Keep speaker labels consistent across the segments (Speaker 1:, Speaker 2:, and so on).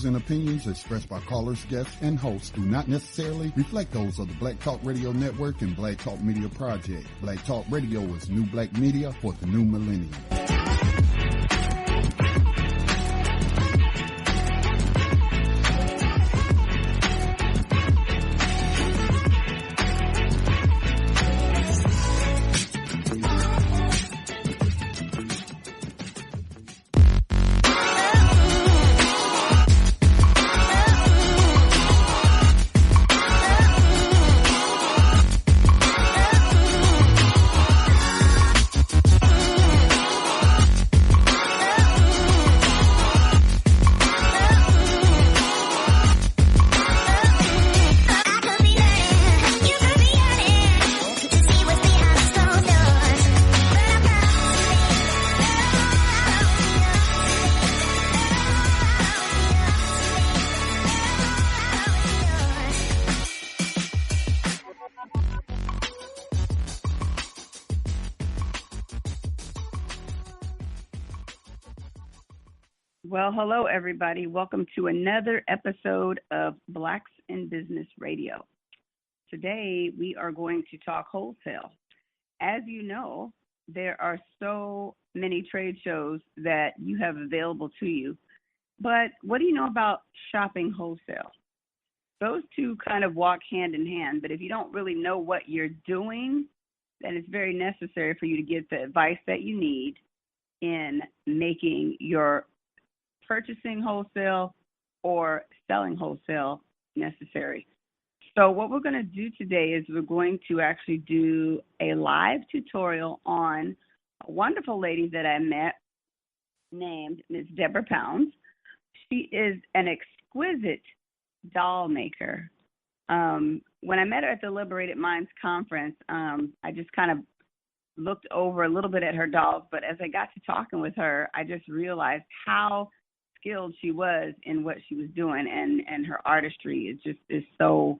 Speaker 1: and opinions expressed by callers, guests, and hosts do not necessarily reflect those of the Black Talk Radio Network and Black Talk Media Project. Black Talk Radio is new black media for the new millennium.
Speaker 2: Well, hello, everybody. Welcome to another episode of Blacks in Business Radio. Today, we are going to talk wholesale. As you know, there are so many trade shows that you have available to you. But what do you know about shopping wholesale? Those two kind of walk hand in hand. But if you don't really know what you're doing, then it's very necessary for you to get the advice that you need in making your purchasing wholesale or selling wholesale necessary. So what we're going to do today is we're going to actually do a live tutorial on a wonderful lady that I met named Ms. Debra Pounds. She is an exquisite doll maker. When I met her at the Liberated Minds conference, I just kind of looked over a little bit at her dolls, but as I got to talking with her, I just realized how skilled she was in what she was doing, and her artistry is so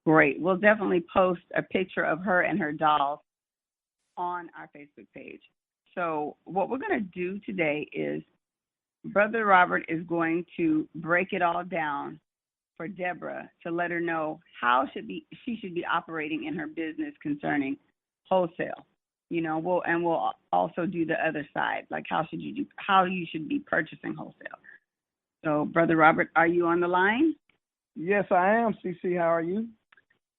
Speaker 2: great. We'll definitely post a picture of her and her dolls on our Facebook page. So what we're going to do today is Brother Robert is going to break it all down for Debra to let her know how she should be operating in her business concerning wholesale. You know, we'll also do the other side, like how you should be purchasing wholesale. So, Brother Robert, are you on the line?
Speaker 3: Yes, I am, CC. How are you?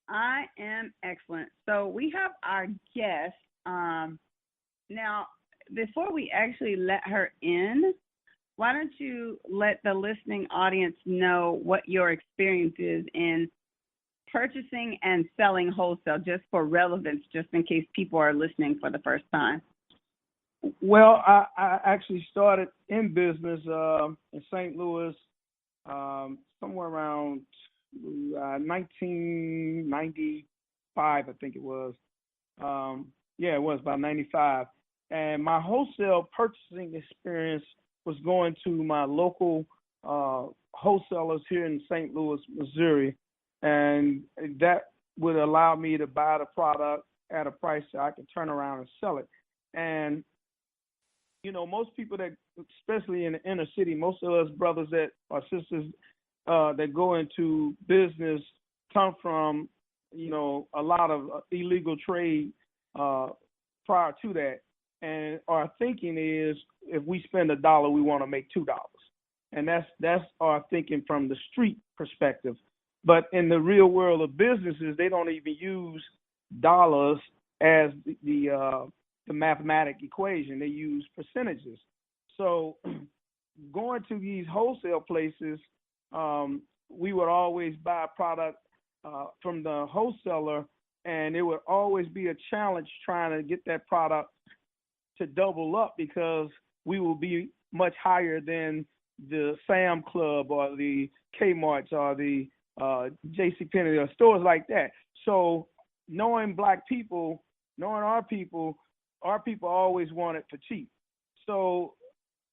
Speaker 2: I am excellent. So we have our guest. Now, before we actually let her in, why don't you let the listening audience know what your experience is in purchasing and selling wholesale, just for relevance, just in case people are listening for the first time?
Speaker 3: Well, I actually started in business in St. Louis somewhere around 1995, I think it was. It was about 95. And my wholesale purchasing experience was going to my local wholesalers here in St. Louis, Missouri. And that would allow me to buy the product at a price that I could turn around and sell it. And you know, most people that, especially in the inner city, most of us brothers that or sisters that go into business come from, you know, a lot of illegal trade prior to that. And our thinking is if we spend $1, we want to make $2. And that's our thinking from the street perspective. But in the real world of businesses, they don't even use dollars as the mathematic equation. They use percentages. So going to these wholesale places, we would always buy a product from the wholesaler, and it would always be a challenge trying to get that product to double up because we will be much higher than the Sam Club or the Kmart's or the JCPenney or stores like that. So knowing black people, knowing our people always want it for cheap. So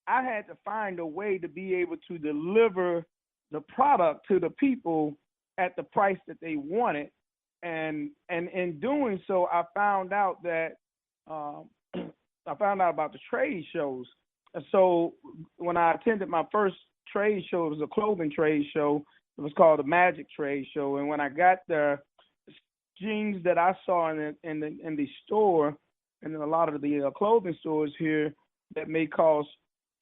Speaker 3: I had to find a way to be able to deliver the product to the people at the price that they wanted. And in doing so, I found out that I found out about the trade shows. And so when I attended my first trade show. It was a clothing trade show. It was called the Magic Trade Show. And when I got there, jeans that I saw in the store, and in a lot of the clothing stores here that may cost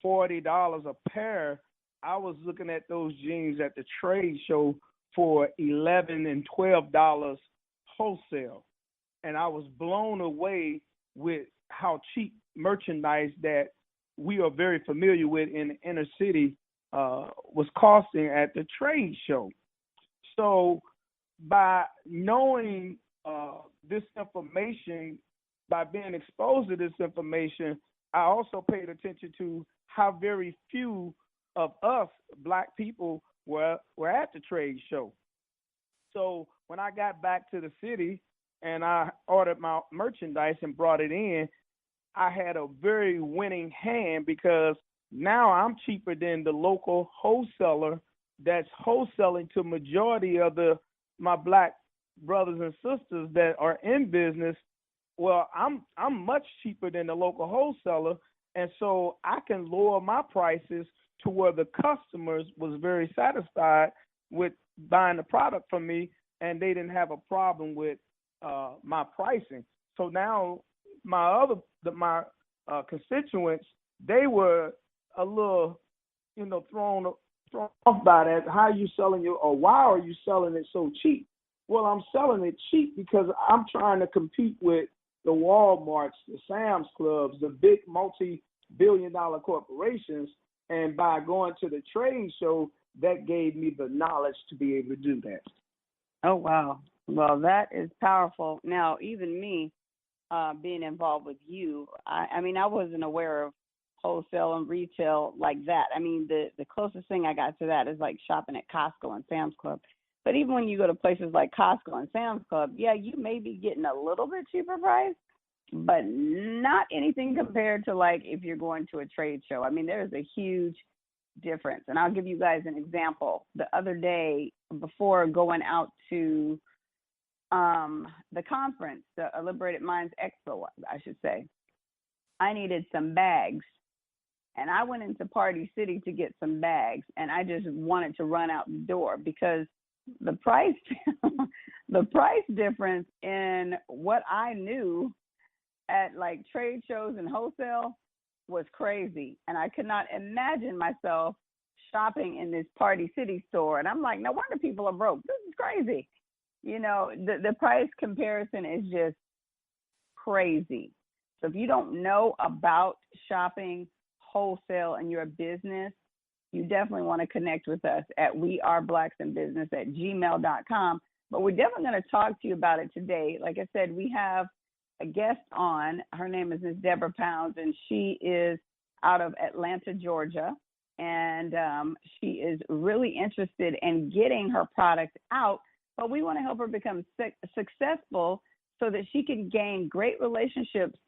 Speaker 3: $40 a pair, I was looking at those jeans at the trade show for $11 and $12 wholesale. And I was blown away with how cheap merchandise that we are very familiar with in the inner city was costing at the trade show. So by knowing this information, by being exposed to this information, I also paid attention to how very few of us Black people were at the trade show. So when I got back to the city and I ordered my merchandise and brought it in, I had a very winning hand because now I'm cheaper than the local wholesaler that's wholesaling to majority of my Black brothers and sisters that are in business. Well, I'm much cheaper than the local wholesaler, and so I can lower my prices to where the customers was very satisfied with buying the product from me, and they didn't have a problem with my pricing. So now my constituents, they were a little, thrown off by that. How are you selling it, or why are you selling it so cheap? Well, I'm selling it cheap because I'm trying to compete with the Walmarts, the Sam's Clubs, the big multi-billion-dollar corporations. And by going to the trade show, that gave me the knowledge to be able to do that.
Speaker 2: Oh, wow. Well, that is powerful. Now, even me being involved with you, I mean, I wasn't aware of wholesale and retail like that. I mean, the closest thing I got to that is like shopping at Costco and Sam's Club. But even when you go to places like Costco and Sam's Club, yeah, you may be getting a little bit cheaper price, but not anything compared to like if you're going to a trade show. I mean, there's a huge difference. And I'll give you guys an example. The other day, before going out to the conference, the Liberated Minds Expo, I should say, I needed some bags. And I went into Party City to get some bags, and I just wanted to run out the door because the price difference in what I knew at like trade shows and wholesale was crazy. And I could not imagine myself shopping in this Party City store. And I'm like, no wonder people are broke. This is crazy. The price comparison is just crazy. So if you don't know about shopping wholesale in your business, you definitely want to connect with us at weareblacksinbusiness@gmail.com. But we're definitely going to talk to you about it today. Like I said, we have a guest on. Her name is Ms. Debra Pounds, and she is out of Atlanta, Georgia. And she is really interested in getting her product out. But we want to help her become successful so that she can gain great relationships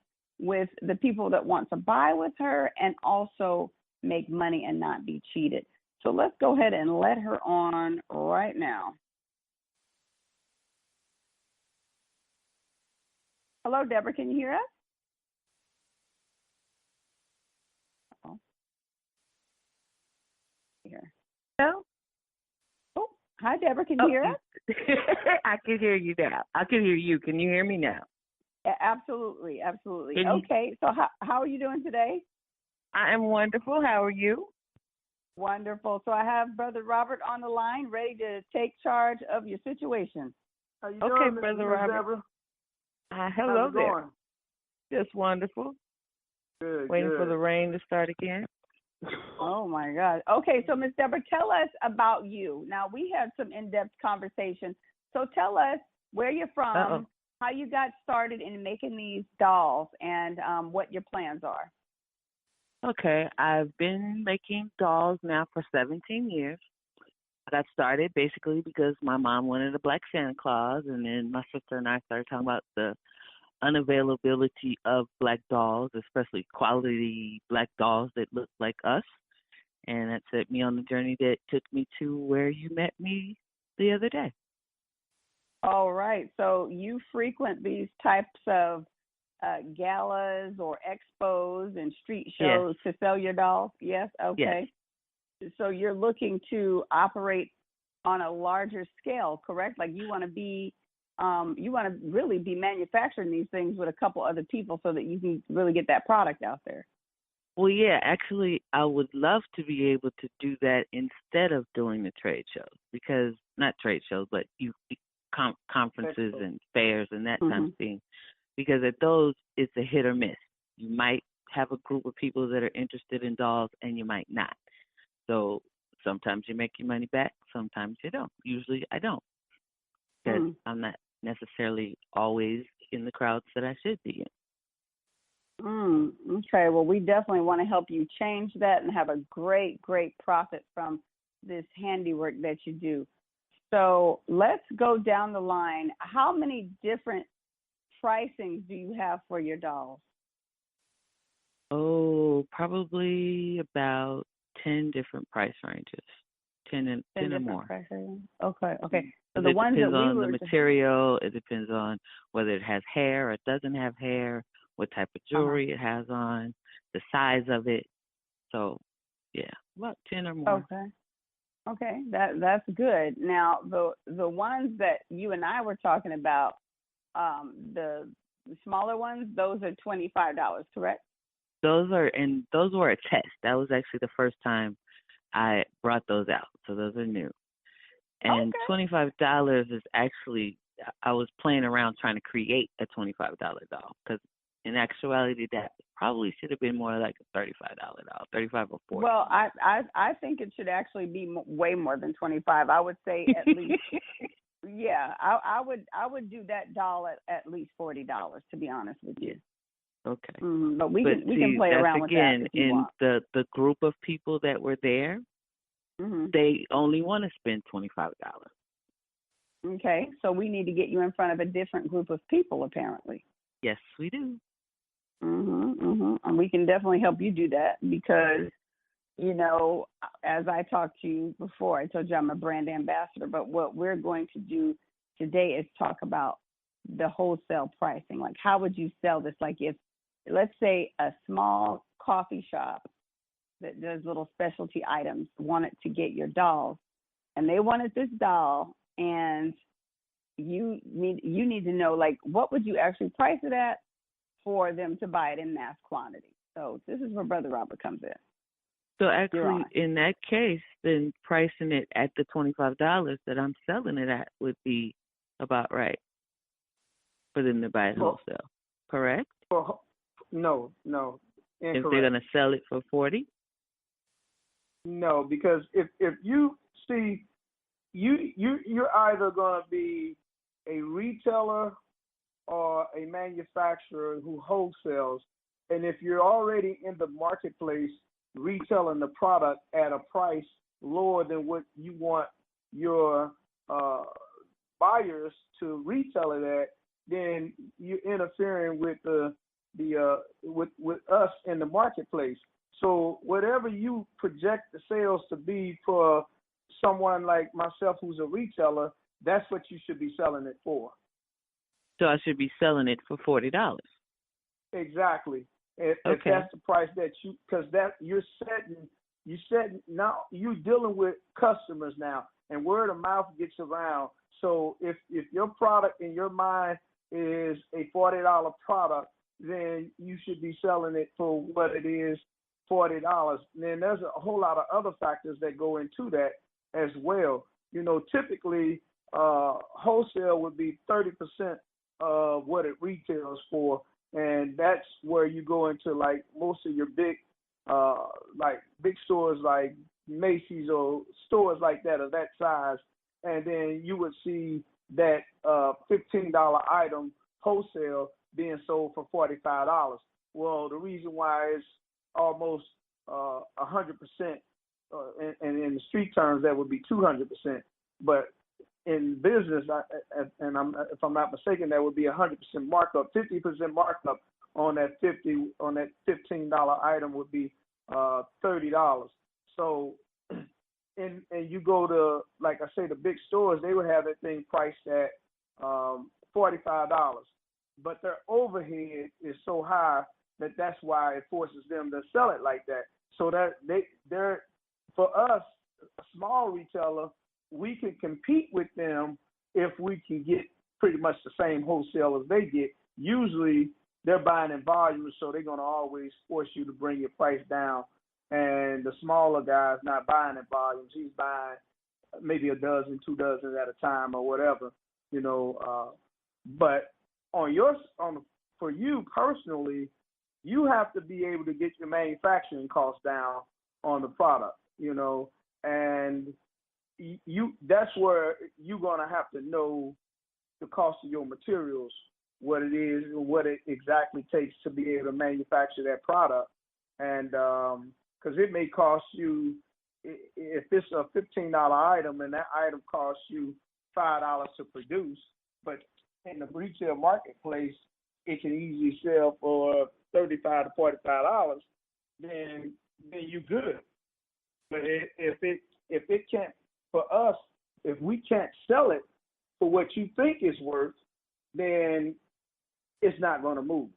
Speaker 2: with the people that want to buy with her and also make money and not be cheated. So let's go ahead and let her on right now. Hello, Debra. Can you hear us? Oh. Here.
Speaker 4: Hello?
Speaker 2: Oh, hi, Debra. Can you hear us?
Speaker 4: I can hear you now. I can hear you. Can you hear me now?
Speaker 2: Absolutely. Okay. So how are you doing today?
Speaker 4: I am wonderful. How are you?
Speaker 2: Wonderful. So I have Brother Robert on the line, ready to take charge of your situation.
Speaker 3: How you
Speaker 4: Okay,
Speaker 3: doing,
Speaker 4: Brother
Speaker 3: Ms.
Speaker 4: Robert.
Speaker 3: Debra?
Speaker 4: Hello
Speaker 3: How's it
Speaker 4: there.
Speaker 3: going?
Speaker 4: Just wonderful.
Speaker 3: Good.
Speaker 4: Waiting
Speaker 3: good.
Speaker 4: for the rain to start again.
Speaker 2: Oh, my God. Okay, so Ms. Debra, tell us about you. Now, we had some in-depth conversation. So tell us where you're from, how you got started in making these dolls, and what your plans are.
Speaker 4: Okay, I've been making dolls now for 17 years. I got started basically because my mom wanted a black Santa Claus, and then my sister and I started talking about the unavailability of black dolls, especially quality black dolls that look like us. And that set me on the journey that took me to where you met me the other day.
Speaker 2: All right. So you frequent these types of galas or expos and street shows to sell your dolls? Yes? Okay.
Speaker 4: Yes.
Speaker 2: So you're looking to operate on a larger scale, correct? Like you want to really be manufacturing these things with a couple other people so that you can really get that product out there.
Speaker 4: Well, yeah, actually, I would love to be able to do that instead of doing the trade shows, because not trade shows, but conferences and fairs and that kind of thing. Because at those, it's a hit or miss. You might have a group of people that are interested in dolls, and you might not. So sometimes you make your money back, sometimes you don't. Usually, I don't, because I'm not necessarily always in the crowds that I should be in.
Speaker 2: Okay, well, we definitely want to help you change that and have a great, great profit from this handiwork that you do. So let's go down the line. How many different pricings do you have for your dolls?
Speaker 4: Oh, probably about 10 different price ranges, 10 or more.
Speaker 2: Okay. So
Speaker 4: it depends on the material. It depends on whether it has hair or it doesn't have hair, what type of jewelry it has on, the size of it. So, yeah, about 10 or more.
Speaker 2: Okay, that's good. Now, the ones that you and I were talking about, the smaller ones, those are $25, correct?
Speaker 4: Those were a test. That was actually the first time I brought those out. So those are new. And $25 is actually, I was playing around trying to create a $25 doll, because in actuality, that probably should have been more like a $35 doll, 35 or 40.
Speaker 2: Well, I think it should actually be way more than 25. I would say at least. Yeah, I would do that doll at least $40, to be honest with you.
Speaker 4: Okay.
Speaker 2: But we can play around with that if you want.
Speaker 4: The group of people that were there, they only want to spend $25.
Speaker 2: Okay, so we need to get you in front of a different group of people, apparently.
Speaker 4: Yes, we do.
Speaker 2: And we can definitely help you do that because, you know, as I talked to you before, I told you I'm a brand ambassador, but what we're going to do today is talk about the wholesale pricing. Like, how would you sell this? Like, if, let's say, a small coffee shop that does little specialty items wanted to get your dolls, and they wanted this doll, and you need to know, like, what would you actually price it at for them to buy it in mass quantity? So this is where Brother Robert comes in.
Speaker 4: So actually, in that case, then pricing it at the $25 that I'm selling it at would be about right for them to buy it wholesale. Correct?
Speaker 3: No, incorrect.
Speaker 4: If they're going to sell it for $40?
Speaker 3: No, because if you see, you're either going to be a retailer or a manufacturer who wholesales, and if you're already in the marketplace retailing the product at a price lower than what you want your buyers to retail it at, then you're interfering with with us in the marketplace. So whatever you project the sales to be for someone like myself who's a retailer, that's what you should be selling it for.
Speaker 4: So I should be selling it for $40.
Speaker 3: Exactly. If that's the price that because that you're setting now, you're dealing with customers now, and word of mouth gets around. So if your product in your mind is a $40 product, then you should be selling it for what it is, $40. And then there's a whole lot of other factors that go into that as well. You know, typically wholesale would be 30% of what it retails for, and that's where you go into like most of your big stores like Macy's or stores like that of that size, and then you would see that $15 item wholesale being sold for $45. Well, the reason why it's almost 100%, and in the street terms that would be 200%, but in business, if I'm not mistaken, that would be 100% markup. 50% markup on that $15 item would be $30. So, and you go to, like I say, the big stores, they would have that thing priced at $45, but their overhead is so high that's why it forces them to sell it like that. So that they're for us, a small retailer, we can compete with them if we can get pretty much the same wholesale as they get. Usually they're buying in volume, so they're going to always force you to bring your price down. And the smaller guy's not buying in volumes. He's buying maybe a dozen, 2 dozen at a time or whatever, you know. But for you personally, you have to be able to get your manufacturing costs down on the product, you know, and that's where you're going to have to know the cost of your materials, what it is, and what it exactly takes to be able to manufacture that product. And because it may cost you, if it's a $15 item and that item costs you $5 to produce, but in the retail marketplace, it can easily sell for $35 to $45, then you're good. But if it can't, for us, if we can't sell it for what you think it's worth, then it's not going to move.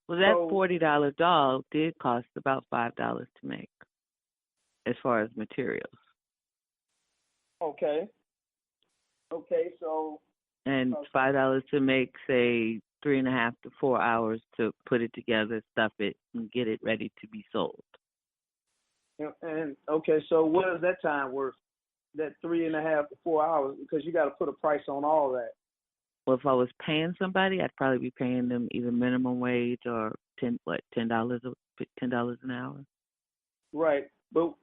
Speaker 4: Well, that $40 dog did cost about $5 to make, as far as materials.
Speaker 3: Okay, so.
Speaker 4: And $5 to make, say, 3.5 to 4 hours to put it together, stuff it, and get it ready to be sold.
Speaker 3: And okay, so what is that time worth? That 3.5 to 4 hours, because you got to put a price on all that.
Speaker 4: Well, if I was paying somebody, I'd probably be paying them either minimum wage or $10 an hour.
Speaker 3: Right, but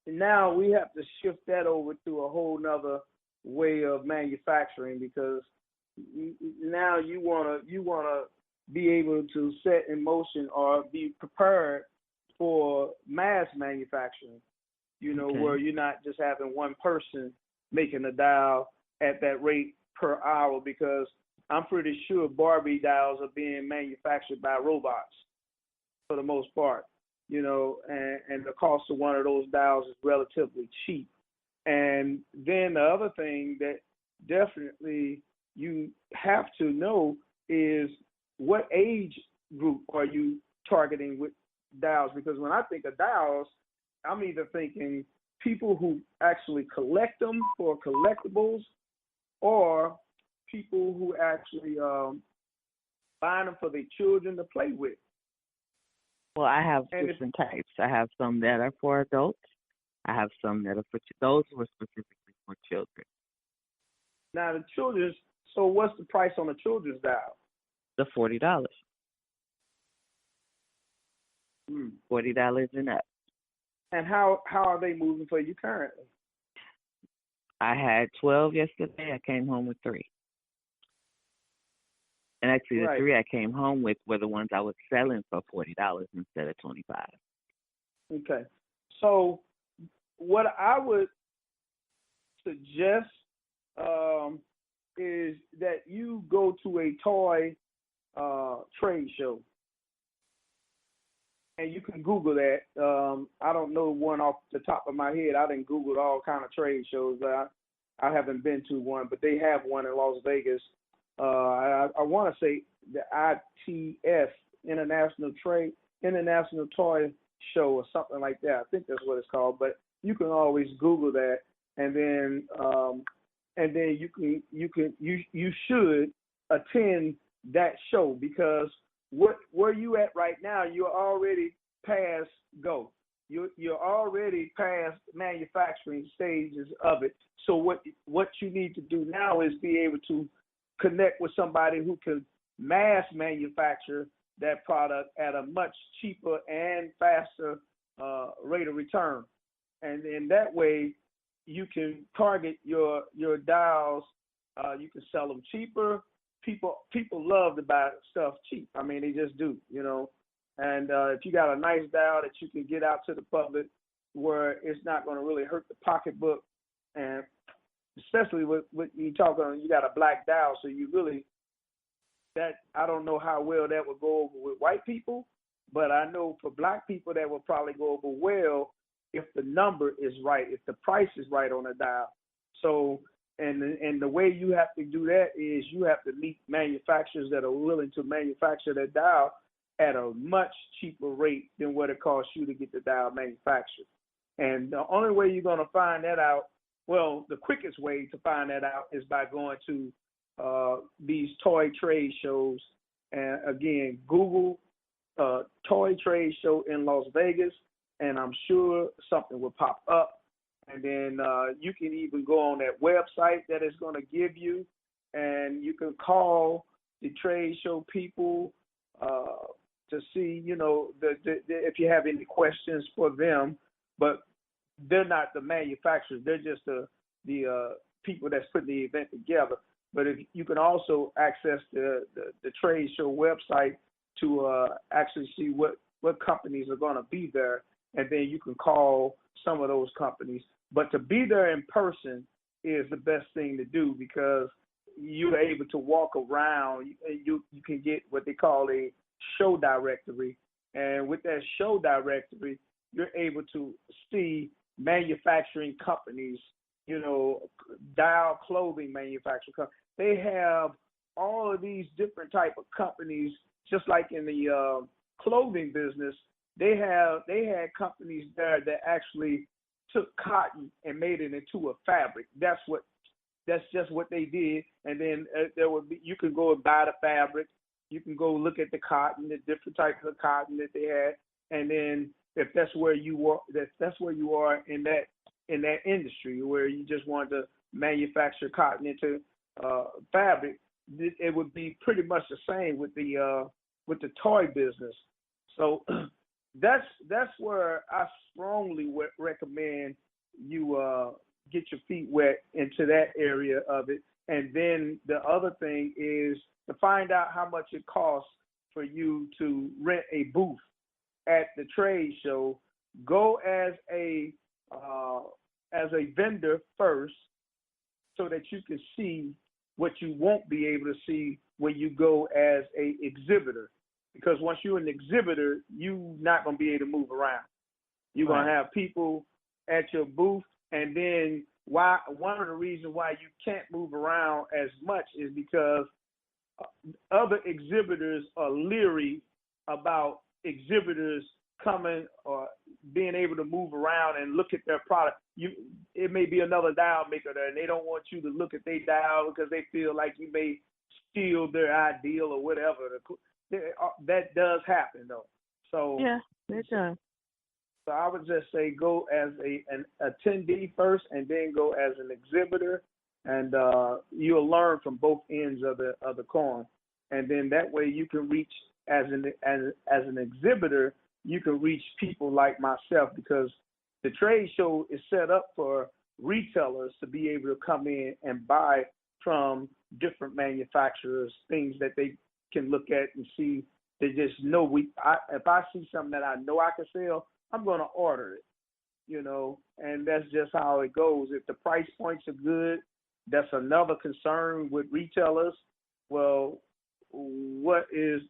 Speaker 3: now we have to shift that over to a whole nother way of manufacturing, because now you wanna be able to set in motion or be prepared for mass manufacturing. You know, where you're not just having one person making a dial at that rate per hour, because I'm pretty sure Barbie dials are being manufactured by robots for the most part, you know, and the cost of one of those dials is relatively cheap. And then the other thing that definitely you have to know is what age group are you targeting with dials? Because when I think of dials, I'm either thinking people who actually collect them for collectibles, or people who actually buy them for their children to play with.
Speaker 4: Well, I have different types. I have some that are for adults. I have some that are for those who are specifically for children.
Speaker 3: Now the children's. So what's the price on a children's dial?
Speaker 4: The $40. $40 and up.
Speaker 3: And how are they moving for you currently?
Speaker 4: I had 12 yesterday. I came home with 3. And actually, the 3 I came home with were the ones I was selling for $40 instead of $25.
Speaker 3: Okay. So what I would suggest is that you go to a toy trade show. And you can Google that. I don't know one off the top of my head. I didn't Google all kind of trade shows. I haven't been to one, but they have one in Las Vegas. I want to say the ITS, International Toy Show, or something like that. I think that's what it's called. But you can always Google that, and then you should attend that show, because where you at right now, you're already past go. You're already past manufacturing stages of it. So what you need to do now is be able to connect with somebody who can mass manufacture that product at a much cheaper and faster rate of return. And in that way, you can target your dials. You can sell them cheaper. People love to buy stuff cheap. I mean, they just do, you know. And if you got a nice dial that you can get out to the public where it's not going to really hurt the pocketbook, and especially with you talking, you got a black dial, so you really, that, I don't know how well that would go over with white people, but I know for black people that would probably go over well if the number is right, if the price is right on the dial. So, and the way you have to do that is you have to meet manufacturers that are willing to manufacture that dial at a much cheaper rate than what it costs you to get the dial manufactured. And the only way you're going to find that out, well, the quickest way to find that out is by going to these toy trade shows. And again, Google toy trade show in Las Vegas, and I'm sure something will pop up. And then you can even go on that website that it's going to give you, and you can call the trade show people to see, you know, if you have any questions for them. But they're not the manufacturers; they're just the people that's putting the event together. But if you can also access the trade show website to actually see what companies are going to be there, and then you can call some of those companies. But to be there in person is the best thing to do, because you're able to walk around. You can get what they call a show directory, and with that show directory, you're able to see manufacturing companies, you know, Dial clothing manufacturing companies. They have all of these different type of companies, just like in the clothing business. They had companies there that actually took cotton and made it into a fabric. That's just what they did. And then you can go and buy the fabric. You can go look at the cotton, the different types of cotton that they had. And then if that's where you are in that industry, where you just want to manufacture cotton into fabric, it would be pretty much the same with the toy business. So that's where I strongly recommend you get your feet wet into that area of it. And then the other thing is to find out how much it costs for you to rent a booth at the trade show. Go as a vendor first, so that you can see what you won't be able to see when you go as a exhibitor. Because once you're an exhibitor, you're not going to be able to move around. You're going to have people at your booth, and then one of the reasons why you can't move around as much is because other exhibitors are leery about exhibitors coming or being able to move around and look at their product. It may be another dial maker there, and they don't want you to look at their dial because they feel like you may steal their ideal or whatever. That does happen, though. So
Speaker 4: yeah, it does.
Speaker 3: So I would just say go as an attendee first, and then go as an exhibitor, and you'll learn from both ends of the coin. And then that way you can reach as an exhibitor, you can reach people like myself, because the trade show is set up for retailers to be able to come in and buy from different manufacturers, things that they can look at and see. They just know if I see something that I know I can sell, I'm going to order it, you know, and that's just how it goes. If the price points are good, that's another concern with retailers. Well, what is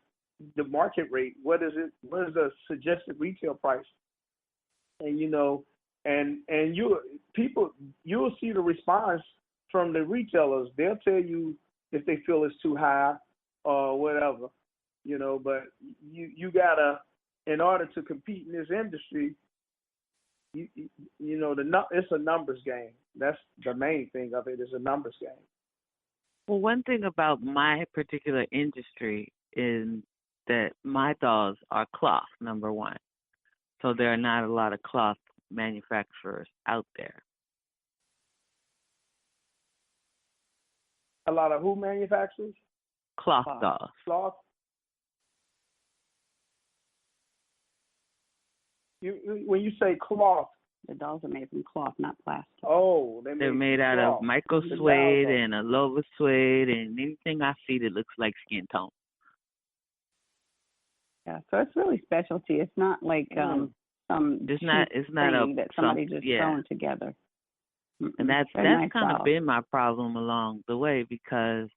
Speaker 3: the market rate? What is it? What is the suggested retail price? And, you know, and you'll see the response from the retailers. They'll tell you if they feel it's too high or whatever, you know, but you gotta, in order to compete in this industry, you know, it's a numbers game. That's the main thing of it, is a numbers game.
Speaker 4: Well, one thing about my particular industry is that my dolls are cloth, number one. So there are not a lot of cloth manufacturers out there.
Speaker 3: A lot of who manufacturers?
Speaker 4: Cloth dolls.
Speaker 3: Cloth? When you say cloth,
Speaker 2: the dolls are made from cloth, not plastic.
Speaker 3: Oh,
Speaker 4: they're made out of micro suede and a Lova suede and anything I see that looks like skin tone.
Speaker 2: Yeah, so it's really specialty. It's not like some
Speaker 4: it's not
Speaker 2: thing that somebody just thrown together.
Speaker 4: And that's
Speaker 2: nice
Speaker 4: kind
Speaker 2: doll.
Speaker 4: of been my problem along the way, because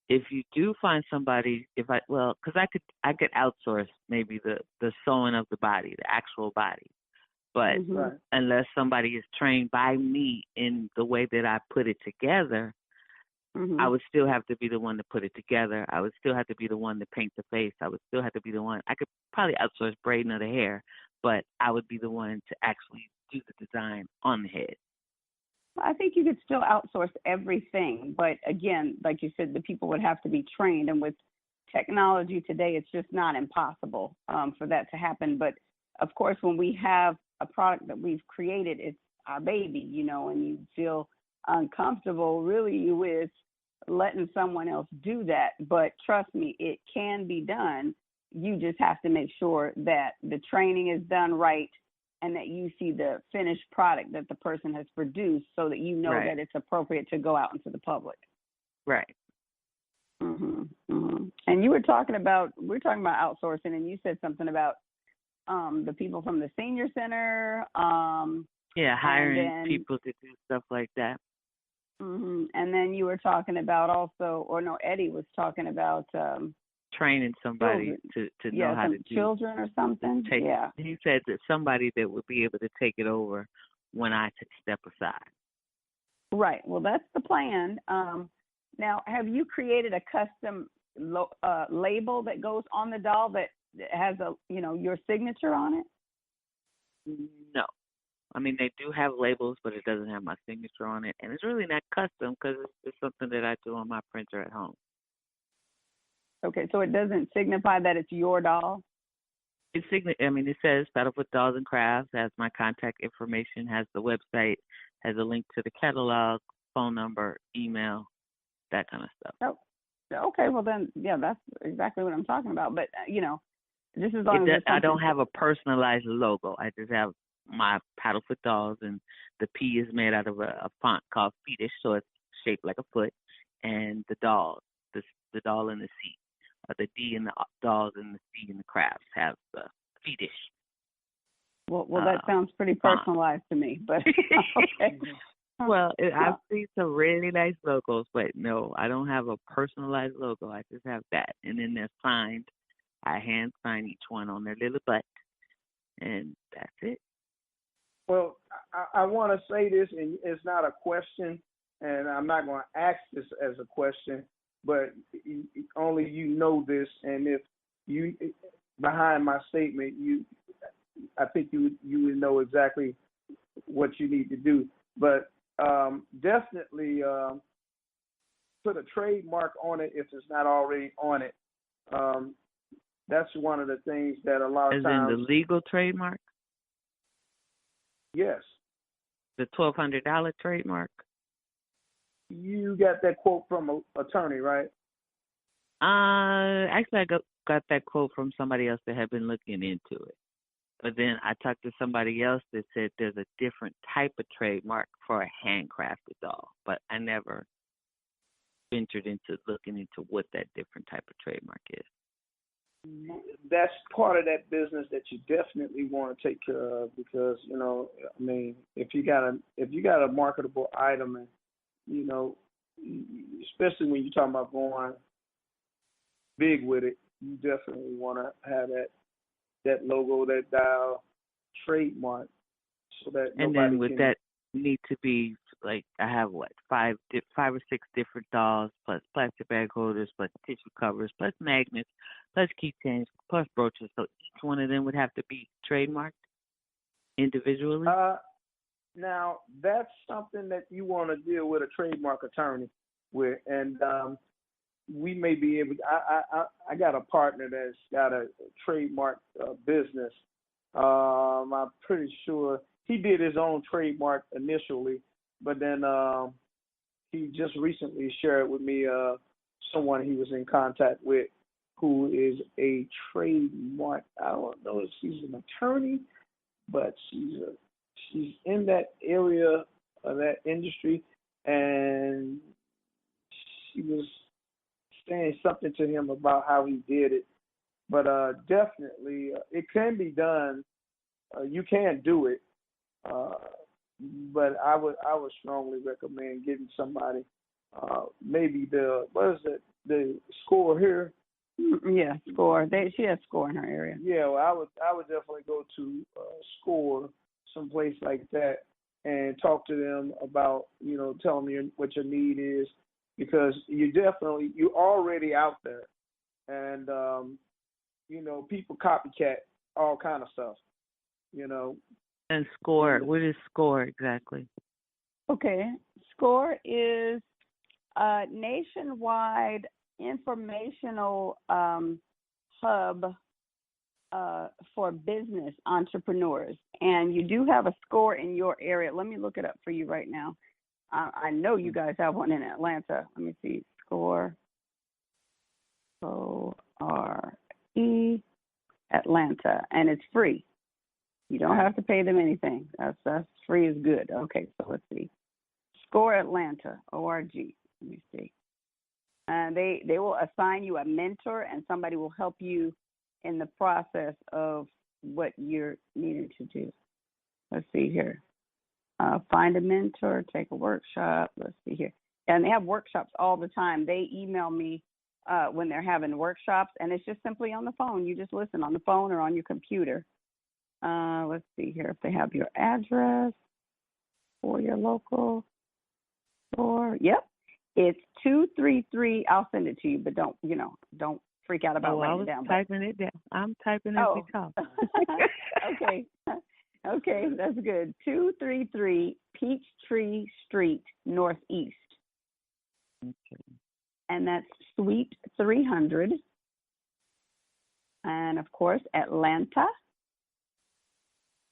Speaker 4: if you do find somebody, because I could outsource maybe the sewing of the body, the actual body, but unless somebody is trained by me in the way that I put it together, I would still have to be the one to put it together. I would still have to be the one to paint the face. I would still have to be the one. I could probably outsource braiding of the hair, but I would be the one to actually do the design on the head.
Speaker 2: I think you could still outsource everything, but again, like you said, the people would have to be trained, and with technology today, it's just not impossible for that to happen. But of course, when we have a product that we've created, it's our baby, and you feel uncomfortable really with letting someone else do that. But trust me, it can be done. You just have to make sure that the training is done right and that you see the finished product that the person has produced so that you know
Speaker 4: Right.
Speaker 2: that it's appropriate to go out into the public.
Speaker 4: Right.
Speaker 2: And we were talking about outsourcing, and you said something about the people from the senior center.
Speaker 4: Hiring people to do stuff like that.
Speaker 2: And then you were talking about also, or no, Eddie was talking about
Speaker 4: training somebody to know how to do
Speaker 2: children or something.
Speaker 4: He said that somebody that would be able to take it over when I took a step aside.
Speaker 2: Right. Well, that's the plan. Now, have you created a custom label that goes on the doll that has your signature on it?
Speaker 4: No. I mean, they do have labels, but it doesn't have my signature on it. And it's really not custom because it's something that I do on my printer at home.
Speaker 2: Okay, so it doesn't signify that it's your doll?
Speaker 4: It says Battlefoot Dolls and Crafts, has my contact information, has the website, has a link to the catalog, phone number, email, that kind of stuff.
Speaker 2: Oh, okay, well then, that's exactly what I'm talking about. But, this is on.
Speaker 4: I don't have a personalized logo. I just have my Paddlefoot Dolls, and the P is made out of a font called Fetish, so it's shaped like a foot, and the doll, the doll and the C, the D and the dolls and the C and the crafts have the Fetish.
Speaker 2: Well, that sounds pretty personalized to me, but okay.
Speaker 4: Well, I've seen some really nice logos, but no, I don't have a personalized logo. I just have that, and then they're signed. I hand sign each one on their little butt, and that's it.
Speaker 3: Well, I want to say this, and it's not a question, and I'm not going to ask this as a question, but only you know this, and if you behind my statement, I think you would know exactly what you need to do. But definitely put a trademark on it if it's not already on it. That's one of the things that a lot of times.
Speaker 4: As in the legal trademark?
Speaker 3: Yes.
Speaker 4: The $1,200 trademark?
Speaker 3: You got that quote from an attorney, right?
Speaker 4: Actually, I got that quote from somebody else that had been looking into it. But then I talked to somebody else that said there's a different type of trademark for a handcrafted doll. But I never ventured into looking into what that different type of trademark is.
Speaker 3: That's part of that business that you definitely want to take care of because, if you got a marketable item and, especially when you're talking about going big with it, you definitely want to have that logo, that dial trademark so that
Speaker 4: and then would that need to be like I have five or six different dolls plus plastic bag holders plus tissue covers plus magnets plus keychains plus brooches, so each one of them would have to be trademarked individually?
Speaker 3: Now that's something that you want to deal with a trademark attorney with, and we may be able. I got a partner that's got a trademark business. I'm pretty sure he did his own trademark initially, but then he just recently shared with me someone he was in contact with who is a trademark. I don't know if she's an attorney, but she's in that area of that industry, and she was saying something to him about how he did it. But definitely, it can be done. You can do it, but I would strongly recommend getting somebody. Maybe the Score here.
Speaker 2: Yeah, Score. She has Score in her area.
Speaker 3: Yeah, well, I would definitely go to Score, someplace like that, and talk to them about tell them what your need is, because you're already out there, and people copycat all kind of stuff.
Speaker 4: And SCORE, what is SCORE exactly?
Speaker 2: Okay. SCORE is a nationwide informational hub for business entrepreneurs. And you do have a SCORE in your area. Let me look it up for you right now. I know you guys have one in Atlanta. Let me see. SCORE. O-R-E. Atlanta. And it's free. You don't have to pay them anything. That's free is good. Okay, so let's see. SCORE Atlanta, O-R-G. Let me see. And they will assign you a mentor, and somebody will help you in the process of what you're needing to do. Let's see here. Find a mentor, take a workshop. Let's see here. And they have workshops all the time. They email me when they're having workshops, and it's just simply on the phone. You just listen on the phone or on your computer. Let's see here if they have your address for your local store. Yep. It's 233. I'll send it to you, but don't freak out about writing it down.
Speaker 4: Typing it down. I'm typing as we talk.
Speaker 2: Okay. Okay, that's good. 233 Peachtree Street, Northeast.
Speaker 4: Okay.
Speaker 2: And that's Suite 300. And, of course, Atlanta.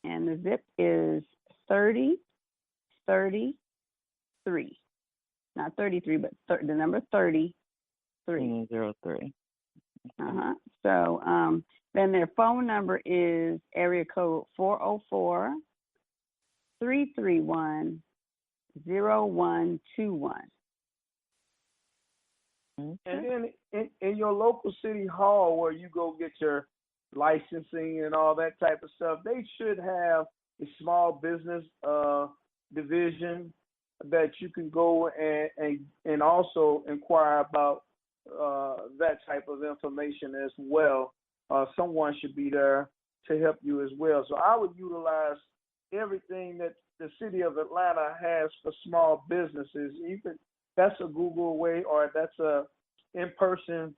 Speaker 2: And the zip is 3033. Not 33, but the number 33.
Speaker 4: 03.
Speaker 2: Uh-huh. So then their phone number is area code 404-331-0121.
Speaker 3: And then in your local city hall where you go get your licensing and all that type of stuff, they should have a small business division that you can go and also inquire about that type of information as well. Someone should be there to help you as well. So I would utilize everything that the city of Atlanta has for small businesses. That's a Google away, or that's a in-person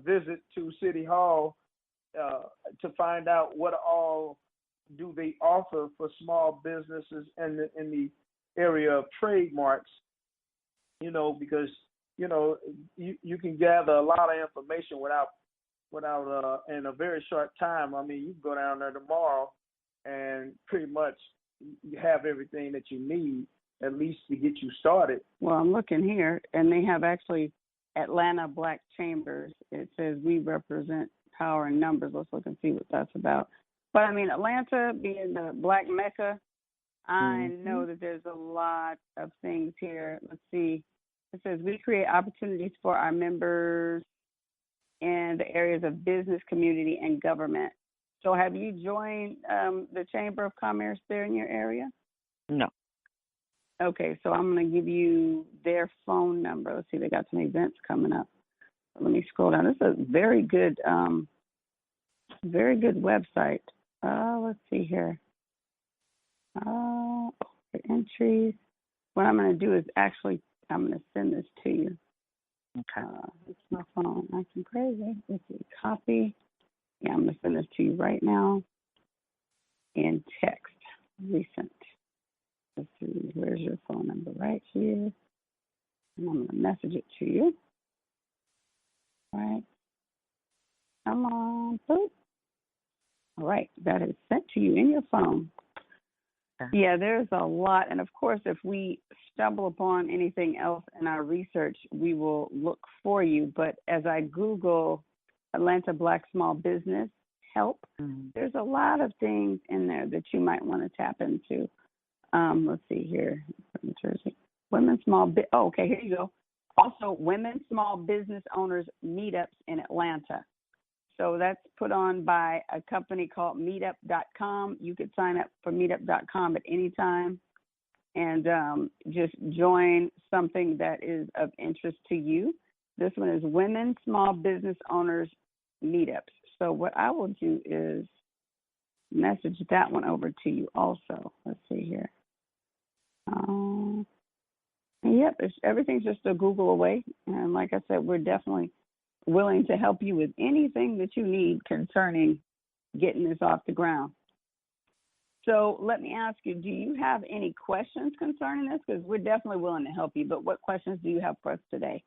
Speaker 3: visit to City Hall to find out what all do they offer for small businesses in the area of trademarks. Because you can gather a lot of information without in a very short time. I mean, you can go down there tomorrow and pretty much you have everything that you need, at least to get you started.
Speaker 2: Well, I'm looking here, and they have actually Atlanta Black Chambers. It says we represent power in numbers. Let's look and see what that's about. But, I mean, Atlanta being the Black Mecca, I know that there's a lot of things here. Let's see. It says we create opportunities for our members in the areas of business, community, and government. So have you joined the Chamber of Commerce there in your area?
Speaker 4: No.
Speaker 2: Okay, so I'm going to give you their phone number. Let's see, they got some events coming up. Let me scroll down. This is a very good website. Let's see here. Entries. What I'm going to do is actually, I'm going to send this to you.
Speaker 4: Okay.
Speaker 2: It's my phone. Acting crazy. Let's see. Copy. Yeah, I'm going to send this to you right now in text. Recent. Let's see. Where's your phone number? Right here. And I'm going to message it to you. All right. Come on. Boop. All right. That is sent to you in your phone. Yeah, there's a lot. And, of course, if we stumble upon anything else in our research, we will look for you. But as I Google Atlanta Black Small Business Help, there's a lot of things in there that you might want to tap into. Let's see here. Women Small okay, here you go. Also, Women Small Business Owners Meetups in Atlanta. So that's put on by a company called meetup.com. You could sign up for meetup.com at any time and just join something that is of interest to you. This one is Women Small Business Owners Meetups. So what I will do is message that one over to you also. Let's see here. Yep, everything's just a Google away. And like I said, we're definitely willing to help you with anything that you need concerning getting this off the ground. So let me ask you, do you have any questions concerning this? Because we're definitely willing to help you, but what questions do you have for us today?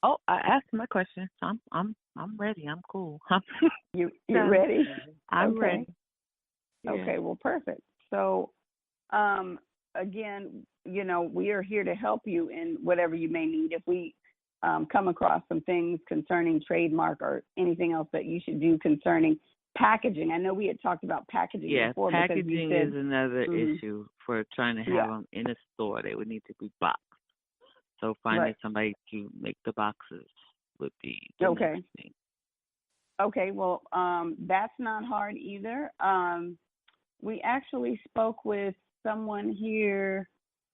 Speaker 4: Oh, I asked my question. I'm ready. I'm cool.
Speaker 2: You're ready?
Speaker 4: I'm
Speaker 2: okay.
Speaker 4: ready. Yeah.
Speaker 2: Okay, well, perfect. So, again, we are here to help you in whatever you may need. If we come across some things concerning trademark or anything else that you should do concerning packaging. I know we had talked about packaging before.
Speaker 4: Packaging
Speaker 2: because you said,
Speaker 4: is another issue for trying to have them in a store. They would need to be boxed. So finding somebody to make the boxes would be the next thing.
Speaker 2: Okay, well, that's not hard either. We actually spoke with someone here.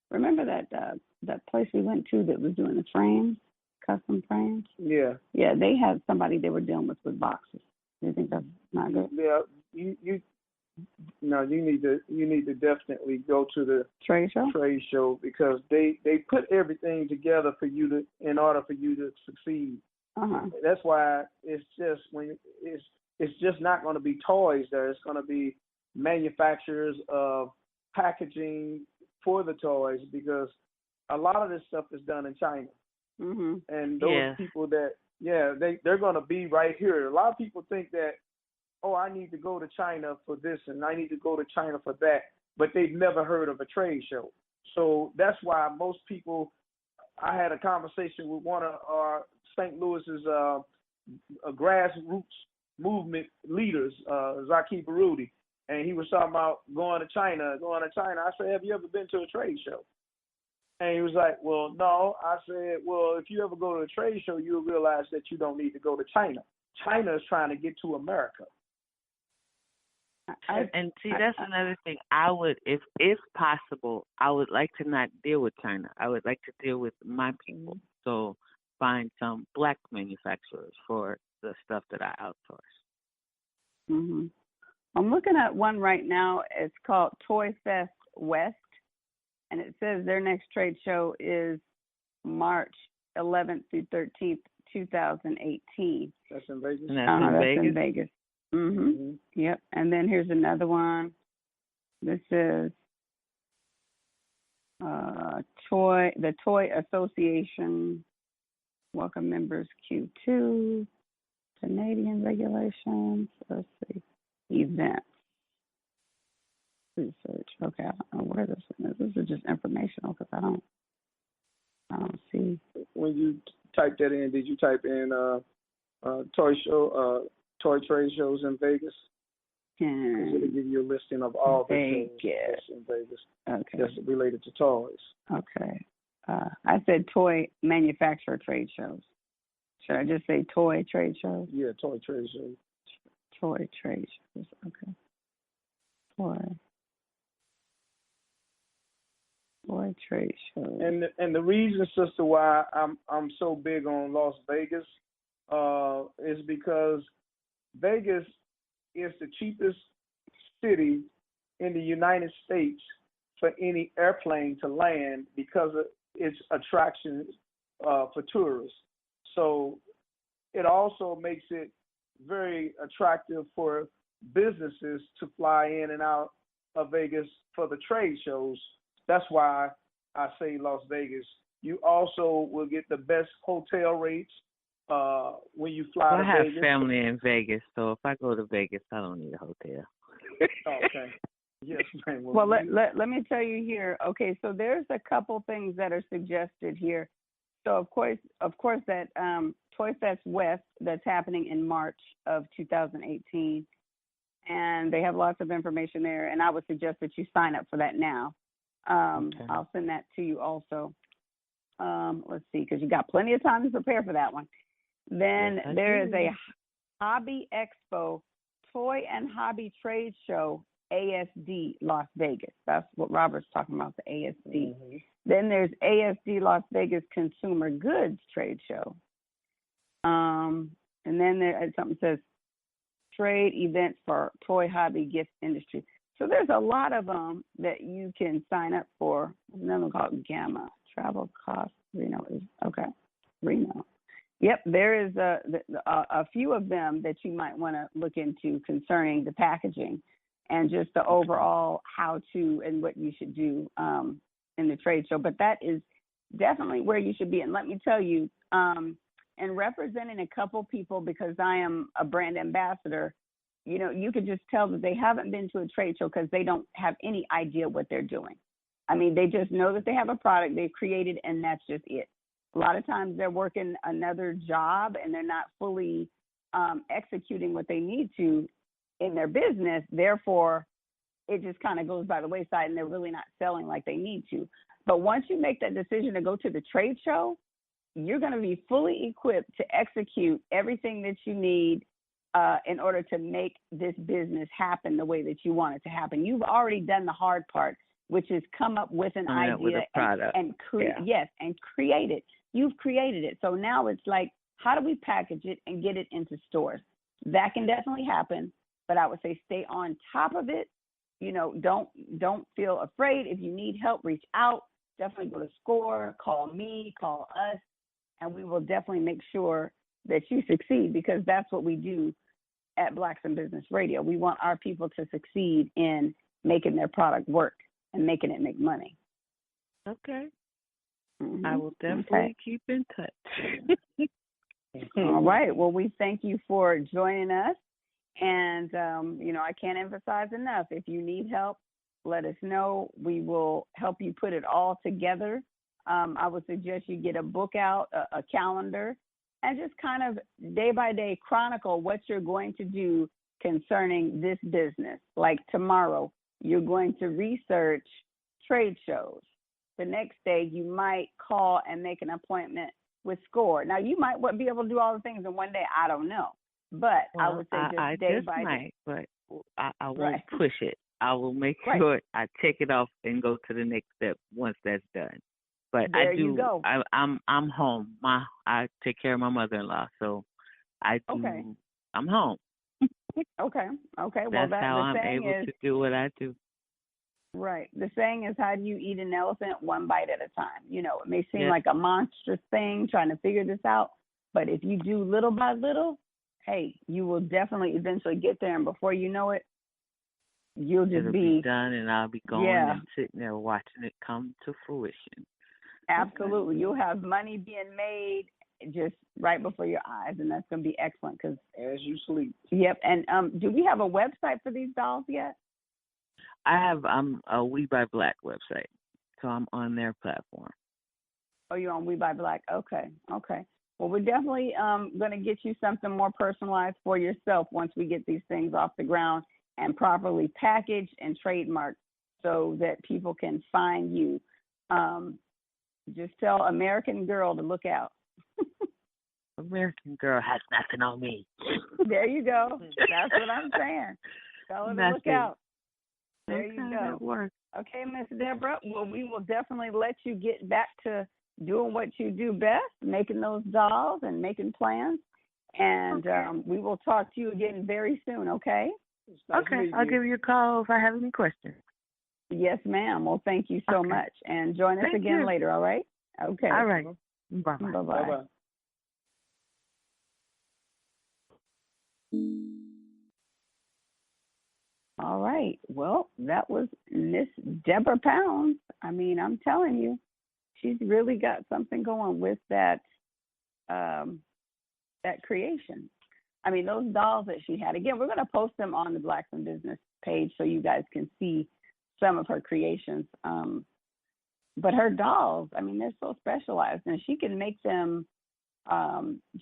Speaker 2: Remember that place we went to that was doing the frames, custom frames?
Speaker 3: Yeah.
Speaker 2: Yeah, they had somebody they were dealing with boxes. Do you think that's not good?
Speaker 3: Yeah, you need to definitely go to the
Speaker 2: trade show
Speaker 3: because they put everything together for you in order for you to succeed. That's why it's just not going to be toys there. It's going to be manufacturers of packaging for the toys because a lot of this stuff is done in China. And those people they're going to be right here. A lot of people think that, I need to go to China for this and I need to go to China for that, but they've never heard of a trade show. So that's why most people, I had a conversation with one of our St. Louis's grassroots movement leaders, Zaki Barudi, and he was talking about going to China. I said, have you ever been to a trade show? And he was like, well, no. I said, well, if you ever go to a trade show, you'll realize that you don't need to go to China. China is trying to get to America.
Speaker 4: And see, that's another thing. I would, if possible, I would like to not deal with China. I would like to deal with my people. So find some black manufacturers for the stuff that I outsource.
Speaker 2: I'm looking at one right now. It's called Toy Fest West, and it says their next trade show is March 11th through 13th, 2018.
Speaker 3: That's in Vegas?
Speaker 4: And that's
Speaker 2: in Vegas. Yep. And then here's another one. This is the Toy Association. Welcome members Q2. Canadian regulations. Let's see. Events. Research. Okay, I don't know where this one is. This is just informational because I don't see.
Speaker 3: When you type that in, did you type in toy trade shows in Vegas? Because it'll give you a listing of all the shows in Vegas.
Speaker 2: Okay.
Speaker 3: That's related to toys.
Speaker 2: Okay. I said toy manufacturer trade shows. Should I just say toy trade shows?
Speaker 3: Yeah, toy trade shows.
Speaker 2: Toy trade shows. Okay. Toy trade shows.
Speaker 3: And the reason, sister, why I'm so big on Las Vegas is because Vegas is the cheapest city in the United States for any airplane to land because of its attraction for tourists. So it also makes it very attractive for businesses to fly in and out of Vegas for the trade shows. That's why I say Las Vegas. You also will get the best hotel rates when you fly to Vegas.
Speaker 4: I have family in Vegas, so if I go to Vegas, I don't need a hotel.
Speaker 3: Okay. Yes, ma'am.
Speaker 2: Well, let me tell you here. Okay, so there's a couple things that are suggested here. So of course that Toy Fest West that's happening in March of 2018, and they have lots of information there. And I would suggest that you sign up for that now. Okay. I'll send that to you also. Let's see, because you got plenty of time to prepare for that one. Then there is a Hobby Expo Toy and Hobby Trade Show, ASD Las Vegas. That's what Robert's talking about, the ASD. Then there's ASD Las Vegas Consumer Goods Trade Show. And then there something says trade events for toy hobby gift industry. So there's a lot of them that you can sign up for. Another one called Gamma. Travel cost, Reno. Reno. Yep, there is a few of them that you might want to look into concerning the packaging. and just the overall how-to and what you should do in the trade show. But that is definitely where you should be. And let me tell you, and representing a couple people, because I am a brand ambassador, you know, you can just tell that they haven't been to a trade show because they don't have any idea what they're doing. I mean, they just know that they have a product they've created, and that's just it. A lot of times they're working another job and they're not fully executing what they need to in their business. Therefore, it just kind of goes by the wayside and they're really not selling like they need to. But once you make that decision to go to the trade show, you're going to be fully equipped to execute everything that you need in order to make this business happen the way that you want it to happen. You've already done the hard part, which is come up with an idea
Speaker 4: with a product.
Speaker 2: and create it. You've created it. So now it's like, how do we package it and get it into stores? That can definitely happen, but I would say stay on top of it. You know, don't feel afraid. If you need help, reach out. Definitely go to SCORE, call me, call us, and we will definitely make sure that you succeed, because that's what we do at Blacks in Business Radio. We want our people to succeed in making their product work and making it make money.
Speaker 4: Okay.
Speaker 2: Mm-hmm.
Speaker 4: I will definitely keep in touch.
Speaker 2: All right. Well, we thank you for joining us. And, you know, I can't emphasize enough, if you need help, let us know. We will help you put it all together. I would suggest you get a book out, a calendar, and just kind of day by day chronicle what you're going to do concerning this business. Like tomorrow, you're going to research trade shows. The next day, you might call and make an appointment with SCORE. Now, you might be able to do all the things in one day. I don't know. But
Speaker 4: well,
Speaker 2: I would say just day by day.
Speaker 4: But I won't push it. I will make sure I take it off and go to the next step once that's done. But
Speaker 2: there
Speaker 4: I do.
Speaker 2: You go.
Speaker 4: I'm home. I take care of my mother-in-law, so I do.
Speaker 2: Okay.
Speaker 4: I'm home.
Speaker 2: Okay. Well,
Speaker 4: that's how I'm able to do what I do.
Speaker 2: Right. The saying is, how do you eat an elephant? One bite at a time. You know, it may seem like a monstrous thing trying to figure this out, but if you do little by little, hey, you will definitely eventually get there, and before you know it, you'll just
Speaker 4: It'll be done, and I'll be going and sitting there watching it come to fruition.
Speaker 2: Absolutely. You'll have money being made just right before your eyes, and that's going to be excellent. Cause,
Speaker 3: as you sleep.
Speaker 2: Yep. And do we have a website for these dolls yet?
Speaker 4: I have a We Buy Black website, so I'm on their platform.
Speaker 2: Oh, you're on We Buy Black. Okay. Well, we're definitely going to get you something more personalized for yourself once we get these things off the ground and properly packaged and trademarked so that people can find you. Just tell American Girl to look out.
Speaker 4: American Girl has nothing on me.
Speaker 2: There you go. That's what I'm saying. Tell her to look out. There you go.
Speaker 4: That works.
Speaker 2: Okay, Miss Debra. Well, we will definitely let you get back to doing what you do best, making those dolls and making plans. And we will talk to you again very soon, okay?
Speaker 4: Okay. I'll give you a call if I have any questions.
Speaker 2: Yes, ma'am. Well, thank you so much. And join us again later, all right? Okay.
Speaker 4: All right. Bye-bye.
Speaker 2: Bye-bye.
Speaker 3: Bye-bye.
Speaker 2: All right. Well, that was Miss Debra Pounds. I mean, I'm telling you, she's really got something going with that that creation. I mean, those dolls that she had. Again, we're going to post them on the Blacks in Business page so you guys can see some of her creations. But her dolls, I mean, they're so specialized, and she can make them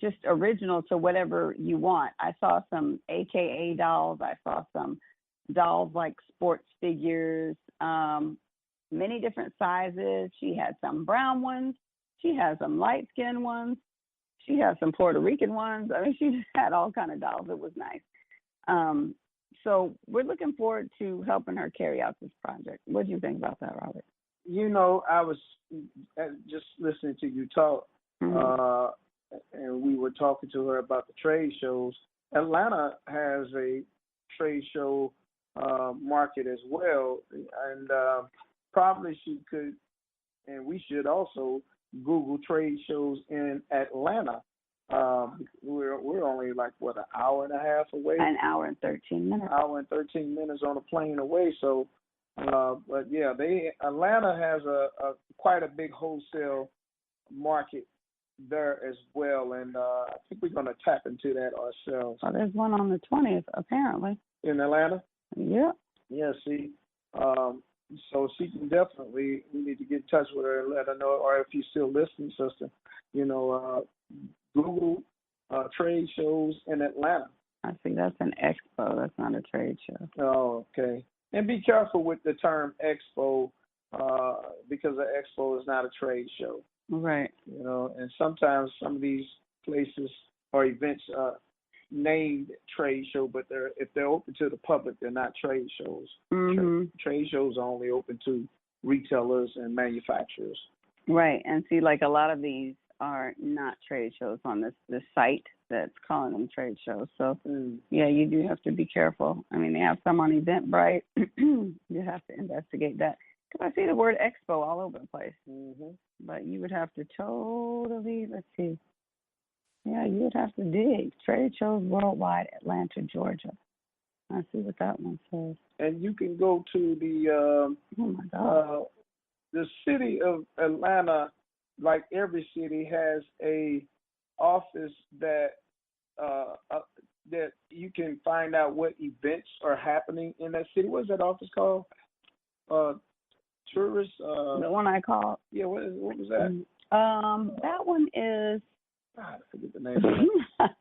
Speaker 2: just original to whatever you want. I saw some AKA dolls. I saw some dolls like sports figures, many different sizes. She had some brown ones. She has some light-skinned ones. She has some Puerto Rican ones. I mean, she just had all kind of dolls. It was nice. So we're looking forward to helping her carry out this project. What do you think about that, Robert?
Speaker 3: You know, I was just listening to you talk, and we were talking to her about the trade shows. Atlanta has a trade show market as well, and probably she could, and we should also Google trade shows in Atlanta We're only like what, an hour and a half away.
Speaker 2: An hour and 13 minutes.
Speaker 3: Hour and 13 minutes on a plane away. So, but yeah, Atlanta has a quite a big wholesale market there as well, and I think we're going to tap into that ourselves.
Speaker 2: Oh, there's one on the 20th apparently.
Speaker 3: In Atlanta?
Speaker 2: Yeah.
Speaker 3: Yeah. See, so she can definitely. We need to get in touch with her and let her know, or if you're still listening, sister, Google trade shows in Atlanta.
Speaker 2: I see. That's an expo. That's not a trade show.
Speaker 3: Oh, okay. And be careful with the term expo, because an expo is not a trade show.
Speaker 2: Right.
Speaker 3: And sometimes some of these places or events are named trade show, but if they're open to the public, they're not trade shows.
Speaker 2: Mm-hmm.
Speaker 3: Trade shows are only open to retailers and manufacturers.
Speaker 2: Right. And see, like a lot of these are not trade shows on this site that's calling them trade shows. So, yeah, you do have to be careful. I mean, they have some on Eventbrite. You have to investigate that. Because I see the word expo all over the place.
Speaker 3: Mm-hmm.
Speaker 2: But you would have to totally, let's see. Yeah, you would have to dig. Trade shows worldwide, Atlanta, Georgia. I see what that one says.
Speaker 3: And you can go to the city of Atlanta, like every city, has a office that you can find out what events are happening in that city. What is that office called? Tourist.
Speaker 2: The one I called.
Speaker 3: Yeah. What was that?
Speaker 2: That one is.
Speaker 3: I forget the name of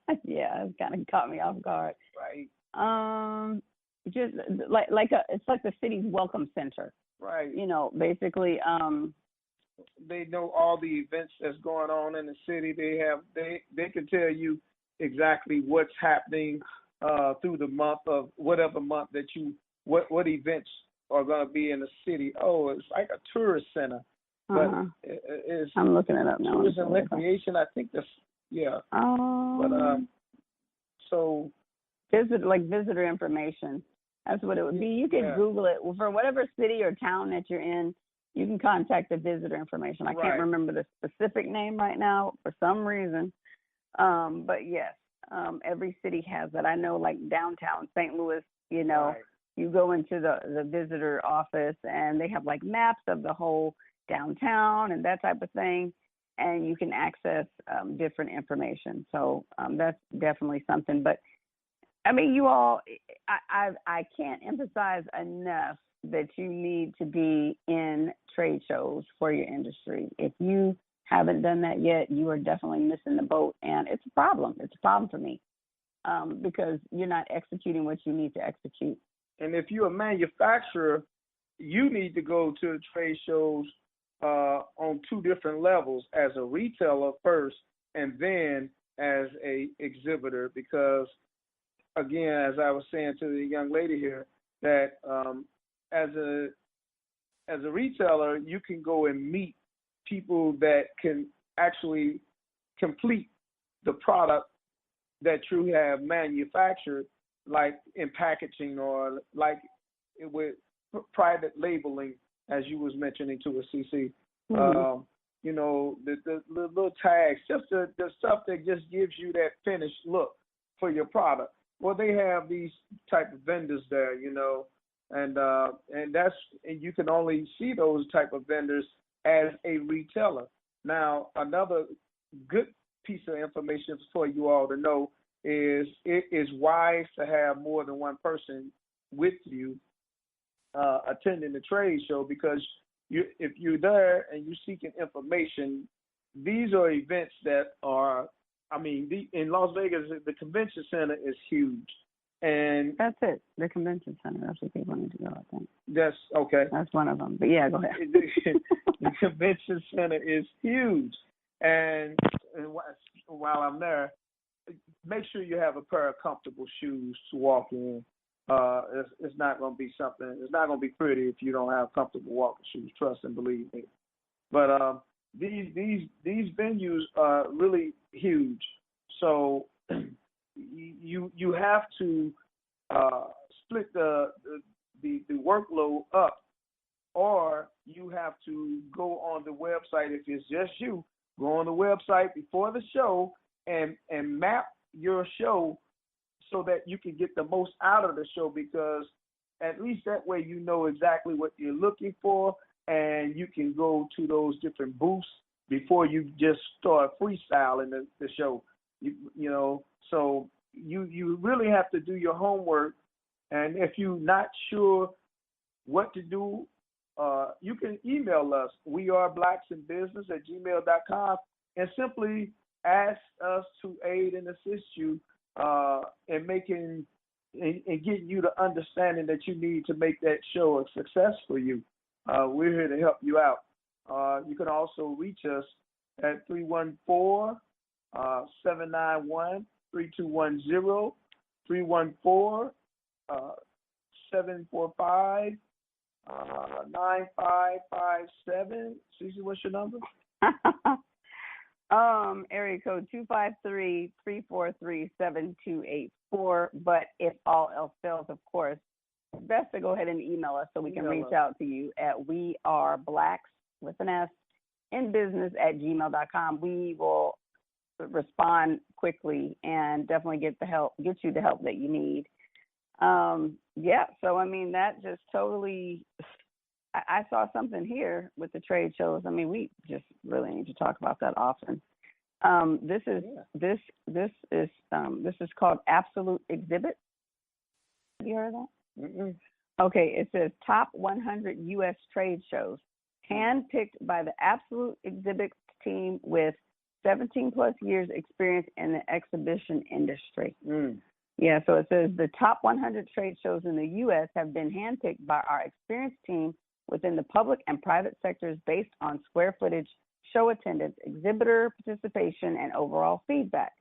Speaker 3: it.
Speaker 2: Yeah, it kind of caught me off guard.
Speaker 3: Right.
Speaker 2: Just it's like the city's welcome center.
Speaker 3: Right.
Speaker 2: Basically.
Speaker 3: They know all the events that's going on in the city. They can tell you exactly what's happening through the month of whatever month that what events are going to be in the city. Oh, it's like a tourist center. But it's
Speaker 2: I'm looking it up now.
Speaker 3: Tourism and recreation. I think that's But so visitor information. That's what it would be. You could Google it for whatever city or town that you're in. You can contact the visitor information. I can't remember the specific name right now for some reason. But yes, every city has that. I know, like downtown St. Louis, you go into the visitor office and they have like maps of the whole downtown and that type of thing, and you can access different information. So that's definitely something. But I mean, you all, I can't emphasize enough that you need to be in trade shows for your industry. If you haven't done that yet, you are definitely missing the boat, and it's a problem. It's a problem for me because you're not executing what you need to execute. And if you're a manufacturer, you need to go to trade shows on two different levels, as a retailer first and then as a exhibitor, because again, as I was saying to the young lady here, that as a retailer, you can go and meet people that can actually complete the product that you have manufactured, like in packaging or like with private labeling, as you was mentioning to a CC.
Speaker 2: Mm-hmm.
Speaker 3: The little tags, just the stuff that just gives you that finished look for your product. Well, they have these type of vendors there, and you can only see those type of vendors as a retailer. Now, another good piece of information for you all to know is it is wise to have more than one person with you attending the trade show, because if you're there and you're seeking information, these are events that are, in Las Vegas, the convention center is huge. And
Speaker 2: that's it, the convention center. That's where people need to go, I think.
Speaker 3: That's okay.
Speaker 2: That's one of them. But yeah, go ahead.
Speaker 3: The convention center is huge. And while I'm there, make sure you have a pair of comfortable shoes to walk in. It's not going to be something. It's not going to be pretty if you don't have comfortable walking shoes. Trust and believe me. But these venues are really huge. So you have to split the workload up, or you have to go on the website. If it's just you, go on the website before the show and map your show so that you can get the most out of the show, because at least that way you know exactly what you're looking for, and you can go to those different booths before you just start freestyling the show. So you really have to do your homework, and if you're not sure what to do, you can email us. We are blacksinbusiness@gmail.com, and simply ask us to aid and assist you in making and getting you the understanding that you need to make that show a success for you. We're here to help you out. You can also reach us at 314-791-3210, 314-745-9557. Cece, what's your number?
Speaker 2: Area code 253-343-7284. But if all else fails, of course, it's best to go ahead and email us so we can reach out to you at weareblacks@gmail.com. We will respond quickly and definitely get you the help that you need. So I mean, that just totally, I saw something here with the trade shows. I mean, we just really need to talk about that often. This is called Absolute Exhibit. Have you heard of that?
Speaker 3: Mm-mm.
Speaker 2: Okay, it says top 100 U.S. trade shows, handpicked by the Absolute Exhibit team with 17 plus years experience in the exhibition industry. Yeah, so it says the top 100 trade shows in the U.S. have been handpicked by our experienced team within the public and private sectors based on square footage, show attendance, exhibitor participation, and overall feedback.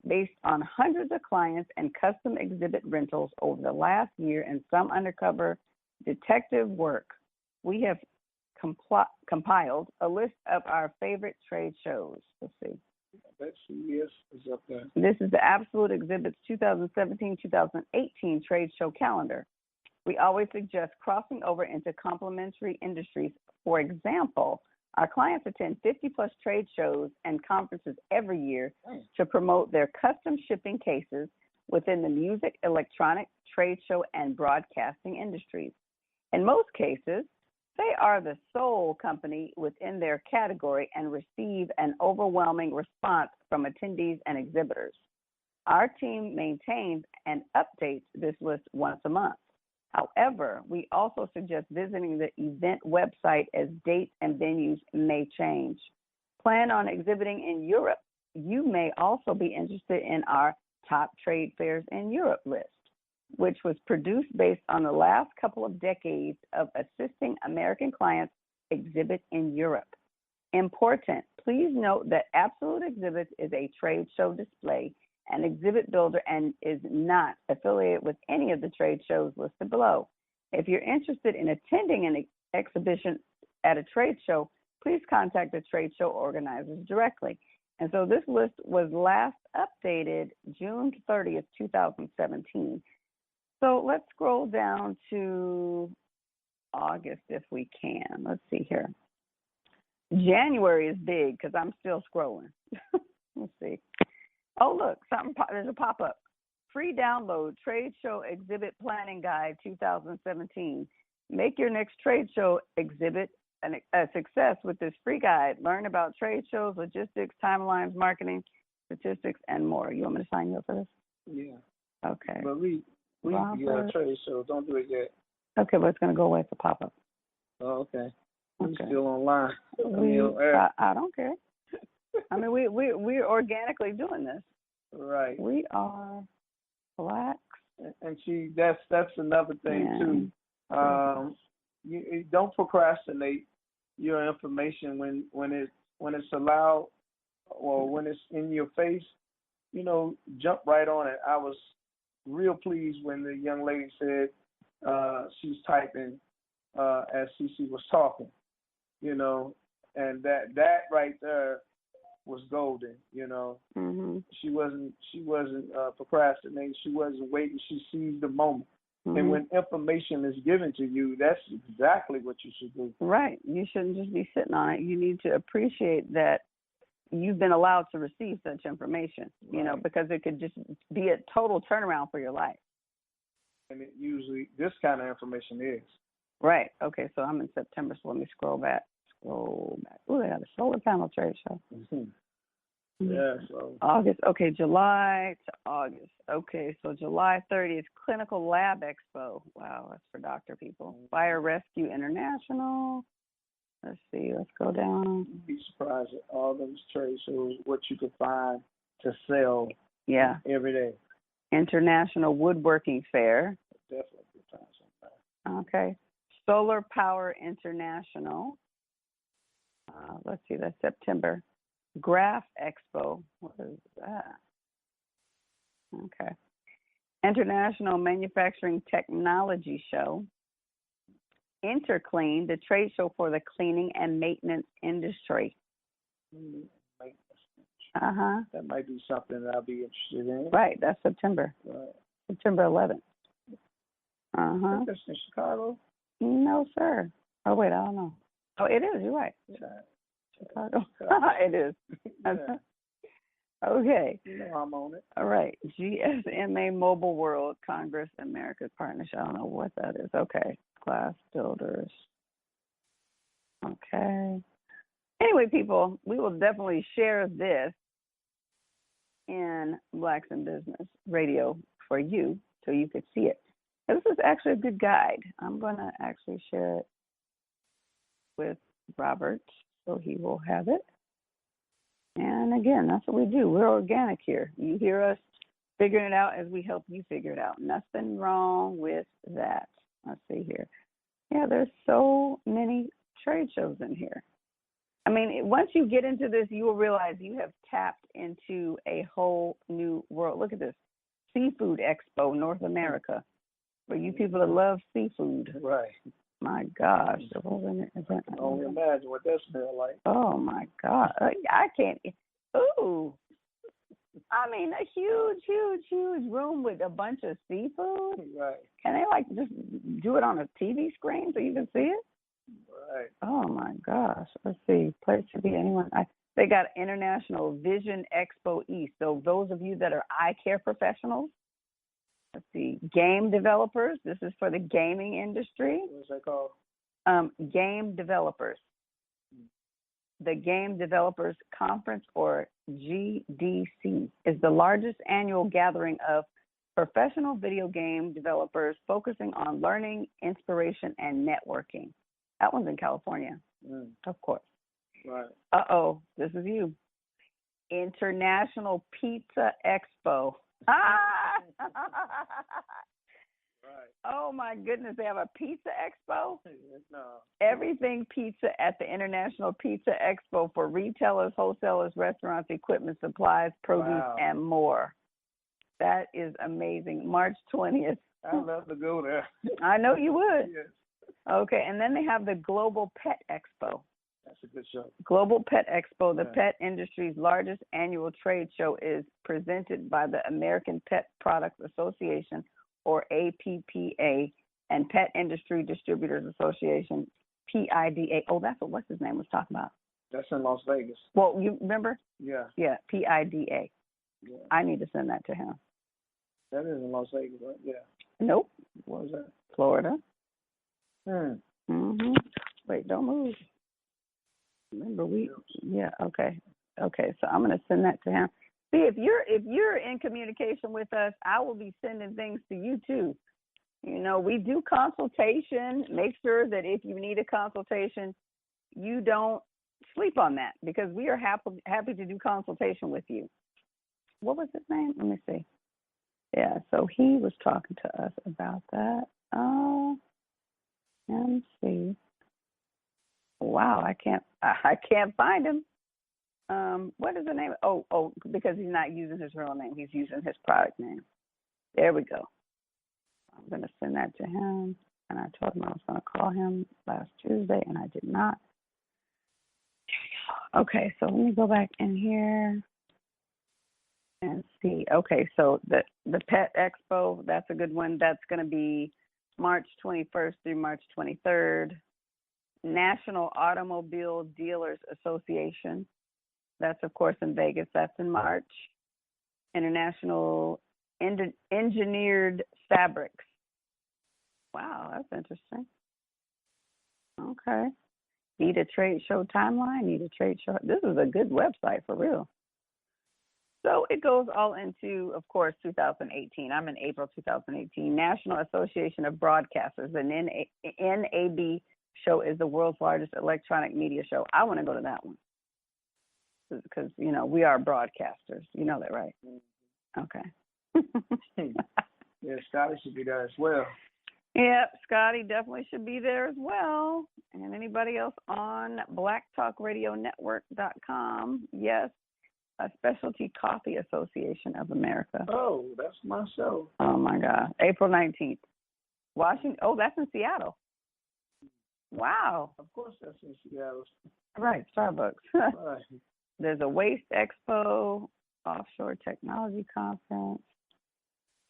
Speaker 2: Based on hundreds of clients and custom exhibit rentals over the last year and some undercover detective work, we have compiled a list of our favorite trade shows. Let's see.
Speaker 3: That CES is up there.
Speaker 2: This is the Absolute Exhibits 2017-2018 trade show calendar. We always suggest crossing over into complementary industries. For example, our clients attend 50-plus trade shows and conferences every year to promote their custom shipping cases within the music, electronic, trade show, and broadcasting industries. In most cases, they are the sole company within their category and receive an overwhelming response from attendees and exhibitors. Our team maintains and updates this list once a month. However, we also suggest visiting the event website as dates and venues may change. Plan on exhibiting in Europe? You may also be interested in our top trade fairs in Europe list, which was produced based on the last couple of decades of assisting American clients exhibit in Europe. Important, please note that Absolute Exhibits is a trade show display and exhibit builder and is not affiliated with any of the trade shows listed below. If you're interested in attending an exhibition at a trade show, please contact the trade show organizers directly. And so this list was last updated June 30th, 2017. So let's scroll down to August if we can. Let's see here. January is big because I'm still scrolling. Let's see. Oh, look, there's a pop-up. Free download, Trade Show Exhibit Planning Guide 2017. Make your next trade show exhibit a success with this free guide. Learn about trade shows, logistics, timelines, marketing, statistics, and more. You want me to sign you up for this?
Speaker 3: Yeah.
Speaker 2: Okay.
Speaker 3: But we got trade shows. Don't do it yet.
Speaker 2: Okay, but it's going to go away for pop-up.
Speaker 3: Oh, okay. I'm
Speaker 2: Okay.
Speaker 3: still online.
Speaker 2: I don't care. I mean, we're organically doing this.
Speaker 3: Right.
Speaker 2: We are Blacks.
Speaker 3: And see, that's another thing too. You don't procrastinate your information when it's allowed or when it's in your face. Jump right on it. I was real pleased when the young lady said she's typing as Cece was talking. And that right there was golden.
Speaker 2: Mm-hmm.
Speaker 3: She wasn't procrastinating. She wasn't waiting. She seized the moment. Mm-hmm. And when information is given to you, that's exactly what you should do.
Speaker 2: Right. You shouldn't just be sitting on it. You need to appreciate that you've been allowed to receive such information, you know, because it could just be a total turnaround for your life.
Speaker 3: And it usually, this kind of information is.
Speaker 2: Right. Okay, so I'm in September, so let me scroll back. Ooh, they got a solar panel trade show.
Speaker 3: Yeah, so.
Speaker 2: August. Okay, July to August. Okay, so July 30th, Clinical Lab Expo. Wow, that's for doctor people. Fire Rescue International. Let's see, let's go down.
Speaker 3: You'd be surprised at all those trade shows, what you could find to sell every day.
Speaker 2: International Woodworking Fair.
Speaker 3: Definitely could find something.
Speaker 2: Okay. Solar Power International. Let's see, that's September. Graph Expo. What is that? Okay. International Manufacturing Technology Show. Interclean, the trade show for the cleaning and maintenance industry.
Speaker 3: That might be something that I'll be interested in.
Speaker 2: Right, that's September.
Speaker 3: Right.
Speaker 2: September 11th.
Speaker 3: That's in Chicago?
Speaker 2: No, sir. Oh, wait, I don't know. Oh, it is. You're right. Chicago. It is. Okay.
Speaker 3: You know I'm on it.
Speaker 2: All right. GSMA Mobile World Congress America's Partnership. I don't know what that is. Okay. Glass builders. Okay. Anyway, people, we will definitely share this in Blacks in Business Radio for you so you could see it. This is actually a good guide. I'm going to actually share it with Robert so he will have it. And again, that's what we do. We're organic here. You hear us figuring it out as we help you figure it out. Nothing wrong with that. Let's see here. Yeah, there's so many trade shows in here. I mean, once you get into this, you will realize you have tapped into a whole new world. Look at this. Seafood Expo, North America. For you people that love seafood.
Speaker 3: Right.
Speaker 2: My gosh.
Speaker 3: I can only imagine what that smells like.
Speaker 2: Oh, my God. I can't. Ooh. I mean, a huge room with a bunch of seafood.
Speaker 3: Right.
Speaker 2: Can they, like, just do it on a TV screen so you can see it?
Speaker 3: Right.
Speaker 2: Oh, my gosh. Let's see. Place to be anyone. They got International Vision Expo East. So those of you that are eye care professionals, let's see, game developers. This is for the gaming industry.
Speaker 3: What's that called?
Speaker 2: Game developers. The Game Developers Conference, or GDC, is the largest annual gathering of professional video game developers focusing on learning, inspiration, and networking. That one's in California, of course.
Speaker 3: Right.
Speaker 2: Uh-oh, this is you. International Pizza Expo. Ah!
Speaker 3: Right.
Speaker 2: Oh, my goodness. They have a pizza expo?
Speaker 3: No.
Speaker 2: Everything pizza at the International Pizza Expo for retailers, wholesalers, restaurants, equipment, supplies, produce, and more. That is amazing. March 20th.
Speaker 3: I'd love to go there.
Speaker 2: I know you would.
Speaker 3: Yes.
Speaker 2: Okay, and then they have the Global Pet Expo.
Speaker 3: That's a good show.
Speaker 2: Global Pet Expo, the pet industry's largest annual trade show, is presented by the American Pet Products Association, or APPA, and Pet Industry Distributors Association, PIDA. Oh, that's what what's his name was talking about.
Speaker 3: That's in Las Vegas.
Speaker 2: Well, you remember?
Speaker 3: Yeah.
Speaker 2: Yeah, PIDA.
Speaker 3: Yeah.
Speaker 2: I need to send that to him.
Speaker 3: That is in Las Vegas, right? Yeah.
Speaker 2: Nope.
Speaker 3: What is that?
Speaker 2: Florida.
Speaker 3: Hmm.
Speaker 2: Wait, don't move. Remember okay. Okay, so I'm gonna send that to him. See, if you're in communication with us, I will be sending things to you too. You know, we do consultation. Make sure that if you need a consultation, you don't sleep on that, because we are happy to do consultation with you. What was his name? Let me see. Yeah, so he was talking to us about that. Let me see. Wow, I can't find him. What is the name? Oh, because he's not using his real name. He's using his product name. There we go. I'm going to send that to him. And I told him I was going to call him last Tuesday, and I did not. Okay, so let me go back in here and see. Okay, so the Pet Expo, that's a good one. That's going to be March 21st through March 23rd. National Automobile Dealers Association. That's, of course, in Vegas. That's in March. International Engineered Fabrics. Wow, that's interesting. Okay. Need a trade show timeline? Need a trade show? This is a good website for real. So it goes all into, of course, 2018. I'm in April 2018. National Association of Broadcasters. The NAB show is the world's largest electronic media show. I want to go to that one because, you know, we are broadcasters. You know that, right? Okay.
Speaker 3: Yeah, Scotty should be there as well.
Speaker 2: Yep, Scotty definitely should be there as well. And anybody else on blacktalkradionetwork.com? Yes, a Specialty Coffee Association of America.
Speaker 3: Oh, that's my show.
Speaker 2: Oh, my God. April 19th. Washington. Oh, that's in Seattle. Wow.
Speaker 3: Of course that's in Seattle.
Speaker 2: Right, Starbucks.
Speaker 3: Right.
Speaker 2: There's a Waste Expo, Offshore Technology Conference.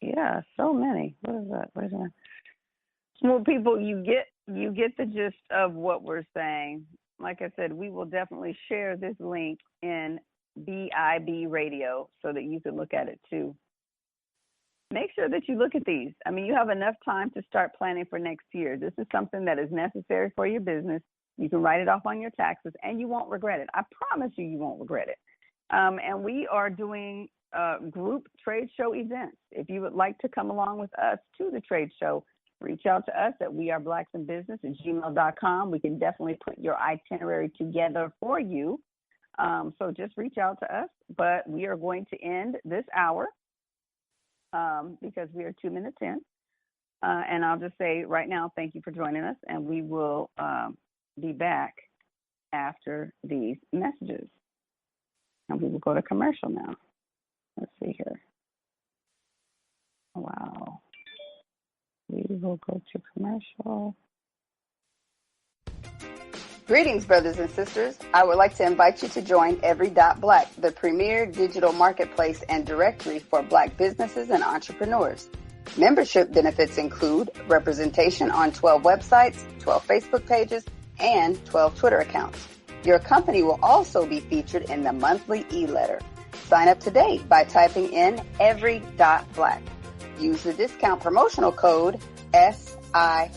Speaker 2: Yeah, so many. What is that? Wait a minute. Well, people, you get the gist of what we're saying. Like I said, we will definitely share this link in BIB Radio so that you can look at it too. Make sure that you look at these. I mean, you have enough time to start planning for next year. This is something that is necessary for your business. You can write it off on your taxes, and you won't regret it. I promise you won't regret it. And we are doing group trade show events. If you would like to come along with us to the trade show, reach out to us at weareblacksandbusiness@gmail.com. We can definitely put your itinerary together for you. So just reach out to us. But we are going to end this hour because we are 2 minutes in. And I'll just say right now, thank you for joining us. And we will be back after these messages. And we will go to commercial now. Let's see here. Wow. We will go to commercial.
Speaker 5: Greetings, brothers and sisters. I would like to invite you to join Every.Black, the premier digital marketplace and directory for Black businesses and entrepreneurs. Membership benefits include representation on 12 websites, 12 Facebook pages, and 12 Twitter accounts. Your company will also be featured in the monthly e-letter. Sign up today by typing in Every.Black. Use the discount promotional code SISI.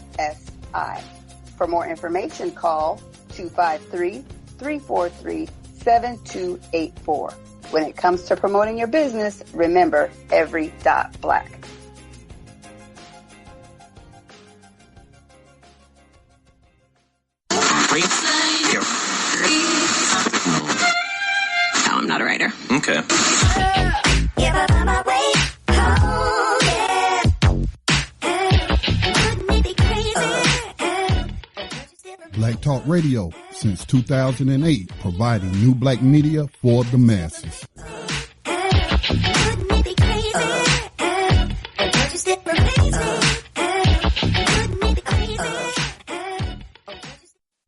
Speaker 5: For more information, call 253-343-7284. When it comes to promoting your business, remember Every.Black.
Speaker 6: No, I'm not a writer.
Speaker 7: Okay.
Speaker 1: Black Talk Radio since 2008, providing new black media for the masses.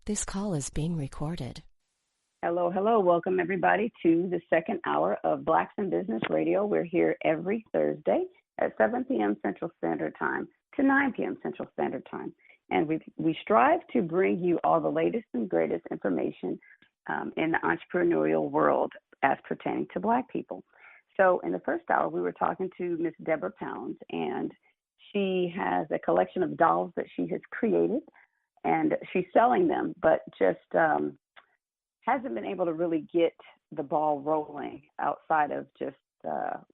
Speaker 8: This call is being recorded.
Speaker 2: Hello, hello. Welcome, everybody, to the second hour of Blacks in Business Radio. We're here every Thursday at 7 p.m. Central Standard Time to 9 p.m. Central Standard Time. And we strive to bring you all the latest and greatest information in the entrepreneurial world as pertaining to Black people. So in the first hour, we were talking to Miss Debra Pounds, and she has a collection of dolls that she has created, and she's selling them, but just hasn't been able to really get the ball rolling outside of just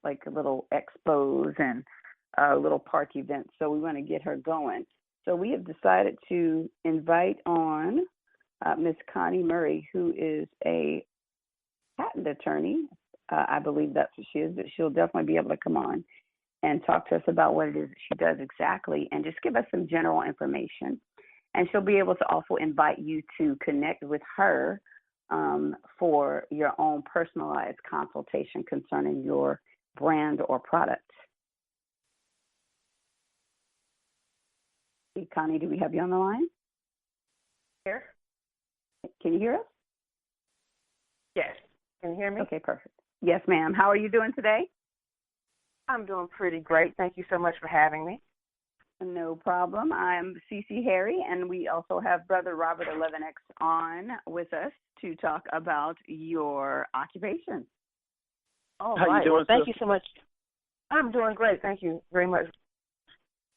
Speaker 2: like a little expos and little park events. So we want to get her going. So we have decided to invite on Miss LaConya Murray, who is a patent attorney. I believe that's what she is, but she'll definitely be able to come on and talk to us about what it is that she does exactly and just give us some general information. And she'll be able to also invite you to connect with her for your own personalized consultation concerning your brand or product. Connie, do we have you on the line?
Speaker 9: Here.
Speaker 2: Can you hear us?
Speaker 9: Yes. Can you hear me?
Speaker 2: Okay, perfect. Yes, ma'am. How are you doing today?
Speaker 9: I'm doing pretty great. Thank you so much for having me.
Speaker 2: No problem. I'm Cece Harry, and we also have Brother Robert 11X on with us to talk about your occupation.
Speaker 9: All
Speaker 3: How
Speaker 9: right.
Speaker 3: you doing,
Speaker 9: Well, thank
Speaker 3: sis?
Speaker 9: you so much. I'm doing great. Thank you very much.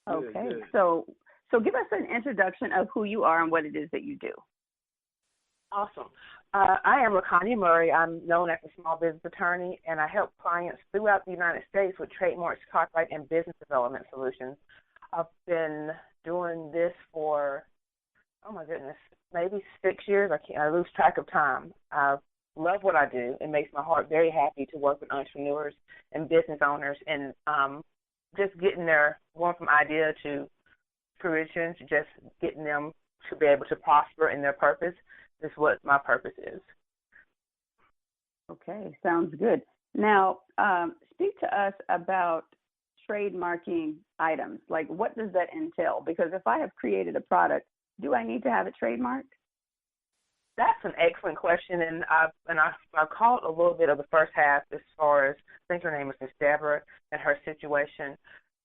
Speaker 2: Okay.
Speaker 3: Good.
Speaker 2: So give us an introduction of who you are and what it is that you do.
Speaker 9: Awesome. I am LaConya Murray. I'm known as a small business attorney, and I help clients throughout the United States with trademarks, copyright, and business development solutions. I've been doing this for, oh my goodness, maybe 6 years. I lose track of time. I love what I do. It makes my heart very happy to work with entrepreneurs and business owners, and just getting their, going from idea to fruition, to just getting them to be able to prosper in their purpose is what my purpose is.
Speaker 2: Okay, sounds good. Now, speak to us about trademarking items. Like, what does that entail? Because if I have created a product, do I need to have it trademarked?
Speaker 9: That's an excellent question, and I caught a little bit of the first half as far as, I think her name is Miss Debra, and her situation.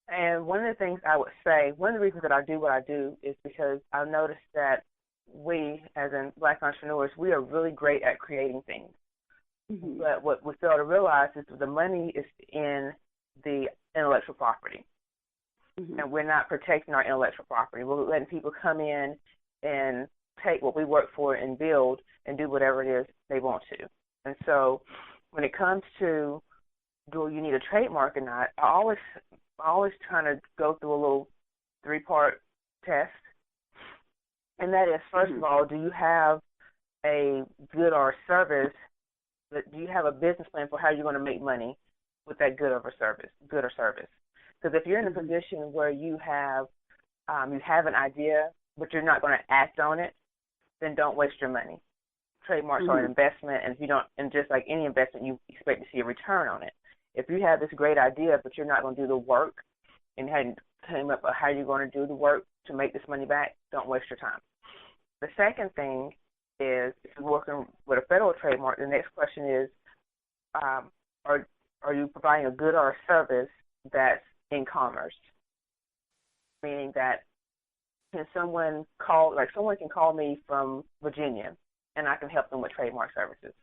Speaker 9: And one of the things I would say, one of the reasons that I do what I do is because I noticed that we, as in Black entrepreneurs, we are really great at creating things. Mm-hmm. But what we fail to realize is that the money is in the intellectual property. Mm-hmm. And we're not protecting our intellectual property. We're letting people come in and take what we work for and build and do whatever it is they want to. And so when it comes to, do you need a trademark or not, I always trying to go through a little 3-part test. And that is, first of all, do you have a good or a service? Do you have a business plan for how you're going to make money with that good or service? Because if you're in a position where you have an idea, but you're not going to act on it, then don't waste your money. Trademarks are an investment, and if you don't, and just like any investment, you expect to see a return on it. If you have this great idea, but you're not going to do the work and hadn't came up with how you're going to do the work to make this money back, don't waste your time. The second thing is, if you're working with a federal trademark, the next question is, are you providing a good or a service that's in commerce? Meaning that can someone can call me from Virginia, and I can help them with trademark services,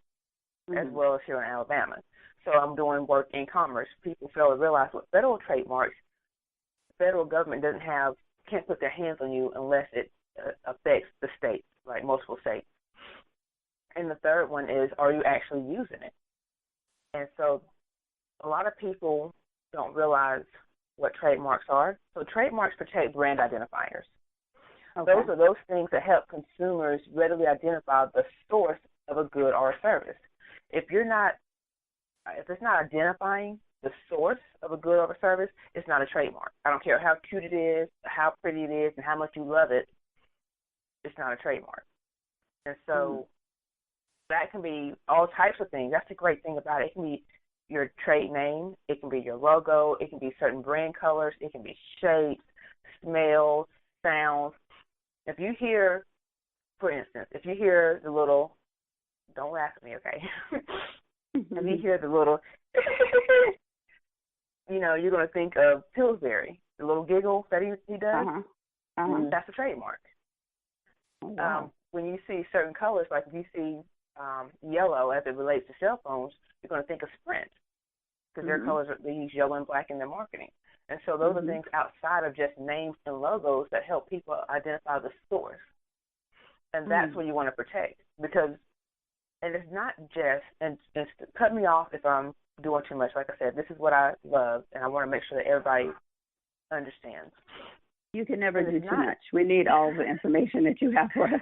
Speaker 9: as well as here in Alabama. So I'm doing work in commerce. People fail to realize with federal trademarks, the federal government can't put their hands on you unless it affects the states, like multiple states. And the third one is, are you actually using it? And so a lot of people don't realize what trademarks are. So trademarks protect brand identifiers. Okay. Those are those things that help consumers readily identify the source of a good or a service. If it's not identifying the source of a good or a service, it's not a trademark. I don't care how cute it is, how pretty it is, and how much you love it, it's not a trademark. And so that can be all types of things. That's the great thing about it. It can be your trade name. It can be your logo. It can be certain brand colors. It can be shapes, smells, sounds. If you hear, for instance, the little, don't laugh at me, okay? If you hear the little, you're going to think of Pillsbury, the little giggle that he does. That's a trademark. Oh, wow. When you see certain colors, like if you see yellow as it relates to cell phones, you're going to think of Sprint, because their colors they use yellow and black in their marketing. And so those are things outside of just names and logos that help people identify the source. And that's what you want to protect, because, and it's not just, and cut me off if I'm doing too much. Like I said, this is what I love, and I want to make sure that everybody understands.
Speaker 2: You can never do too much. We need all the information that you have for us.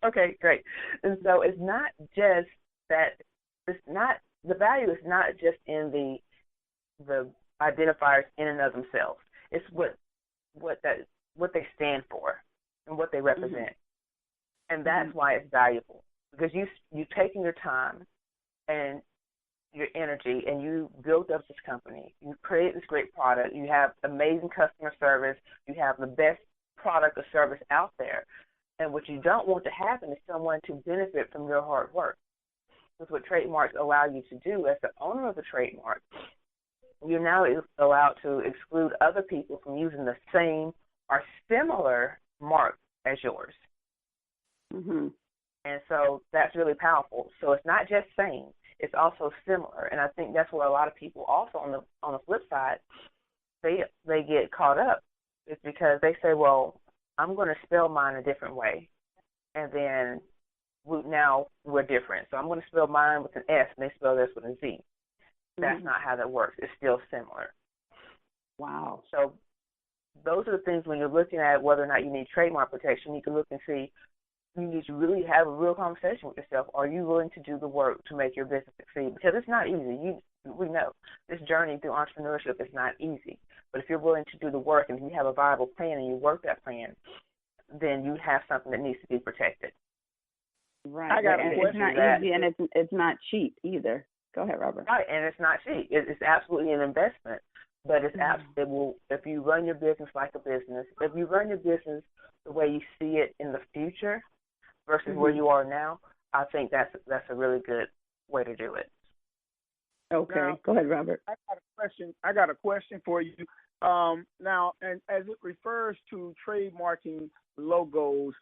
Speaker 9: Okay, great. And so it's not just that, the value is not just in the identifiers in and of themselves. It's what they stand for and what they represent. And that's why it's valuable, because you've taken your time and your energy and you built up this company. You created this great product. You have amazing customer service. You have the best product or service out there. And what you don't want to happen is someone to benefit from your hard work. That's what trademarks allow you to do as the owner of the trademark. you're now allowed to exclude other people from using the same or similar mark as yours.
Speaker 2: Mm-hmm.
Speaker 9: And so that's really powerful. So it's not just same, it's also similar. And I think that's where a lot of people also on the flip side, they get caught up. It's because they say, well, I'm going to spell mine a different way. And then now we're different. So I'm going to spell mine with an S and they spell this with a Z. That's not how that works. It's still similar.
Speaker 2: Wow.
Speaker 9: So those are the things when you're looking at whether or not you need trademark protection, you can look and see, you need to really have a real conversation with yourself. Are you willing to do the work to make your business succeed? Because it's not easy. We know this journey through entrepreneurship is not easy. But if you're willing to do the work and you have a viable plan and you work that plan, then you have something that needs to be protected.
Speaker 2: Right.
Speaker 3: I got a
Speaker 2: and
Speaker 3: question.
Speaker 2: it's not easy, and it's not cheap either. Go ahead, Robert.
Speaker 9: Right, and it's not cheap. It's absolutely an investment. But it's it will, if you run your business like a business, if you run your business the way you see it in the future versus where you are now, I think that's a really good way to do it.
Speaker 2: Okay,
Speaker 3: now,
Speaker 2: go ahead, Robert.
Speaker 3: I got a question for you. Now, and as it refers to trademarking logos,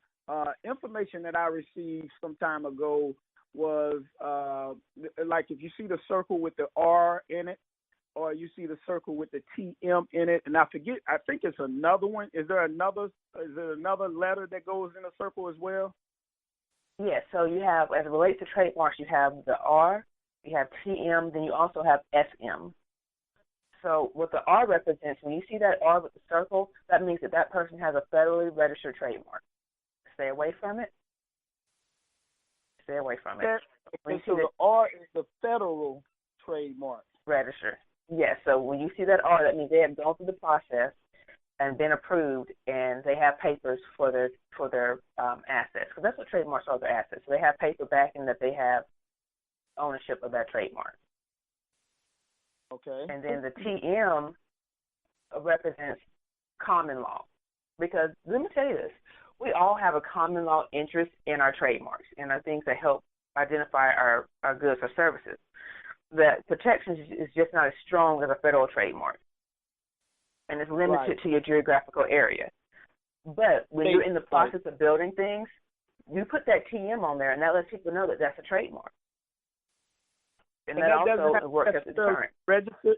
Speaker 3: information that I received some time ago was like if you see the circle with the R in it, or you see the circle with the TM in it, and I think it's another one. Is there another letter that goes in the circle as well?
Speaker 9: Yes, so you have, as it relates to trademarks, you have the R, you have TM, then you also have SM. So what the R represents, when you see that R with the circle, that means that person has a federally registered trademark. Stay away from it. Stay away from it.
Speaker 3: Okay, so the R is the federal trademark.
Speaker 9: Register. Yes, so when you see that R, that means they have gone through the process and been approved, and they have papers for their assets. Because that's what trademarks are, their assets. So they have paper backing that they have ownership of that trademark.
Speaker 3: Okay.
Speaker 9: And then the TM represents common law. Because let me tell you this, we all have a common law interest in our trademarks and our things that help identify our goods or services. The protection is just not as strong as a federal trademark, and it's limited to your geographical area. But when you're in the process of building things, you put that TM on there, and that lets people know that that's a trademark. And that also works as a deterrent.
Speaker 3: Registered?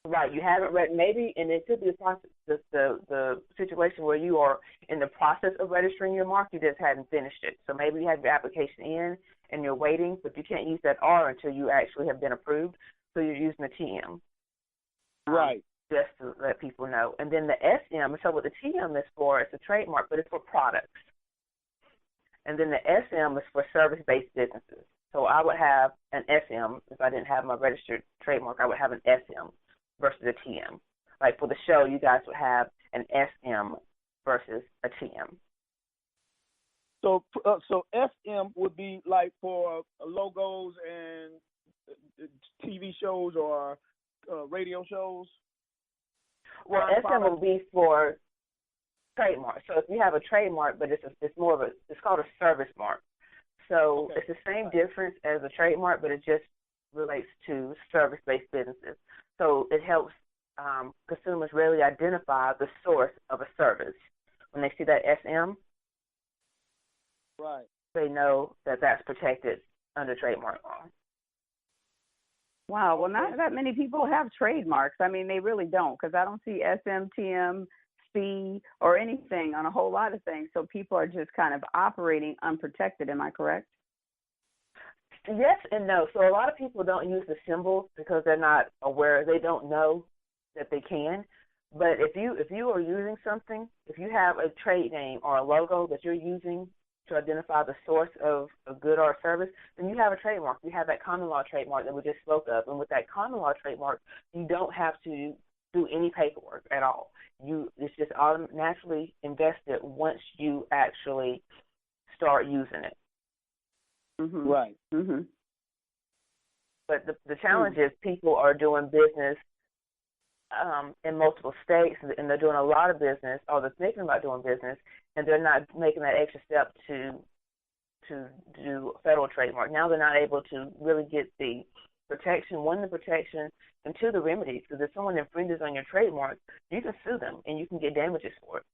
Speaker 9: Right, you haven't read, maybe, and it could be the process, the situation where you are in the process of registering your mark, you just hadn't finished it. So maybe you have your application in and you're waiting, but you can't use that R until you actually have been approved, so you're using the TM.
Speaker 3: Right.
Speaker 9: Just to let people know. And then the SM, so what the TM is for, it's a trademark, but it's for products. And then the SM is for service-based businesses. So I would have an SM, if I didn't have my registered trademark, I would have an SM versus a TM. Like for the show, you guys would have an SM versus a TM.
Speaker 3: So SM would be like for logos and TV shows or radio shows?
Speaker 9: Well, SM would be for trademark. So if you have a trademark, but it's more of it's called a service mark. So It's the same difference as a trademark, but it just relates to service-based businesses. So it helps consumers really identify the source of a service. When they see that SM, they know that that's protected under trademark law.
Speaker 2: Wow. Well, not that many people have trademarks. I mean, they really don't, because I don't see SM, TM, C, or anything on a whole lot of things. So people are just kind of operating unprotected. Am I correct?
Speaker 9: Yes and no. So a lot of people don't use the symbols because they're not aware. They don't know that they can. But if you are using something, if you have a trade name or a logo that you're using to identify the source of a good or a service, then you have a trademark. You have that common law trademark that we just spoke of. And with that common law trademark, you don't have to do any paperwork at all. It's just naturally invested once you actually start using it.
Speaker 2: Mm-hmm.
Speaker 3: Right.
Speaker 2: Mm-hmm.
Speaker 9: But the challenge is people are doing business in multiple states, and they're doing a lot of business, or they're thinking about doing business, and they're not making that extra step to do a federal trademark. Now they're not able to really get the protection, one, the protection, and two, the remedies. Because if someone infringes on your trademark, you can sue them and you can get damages for it.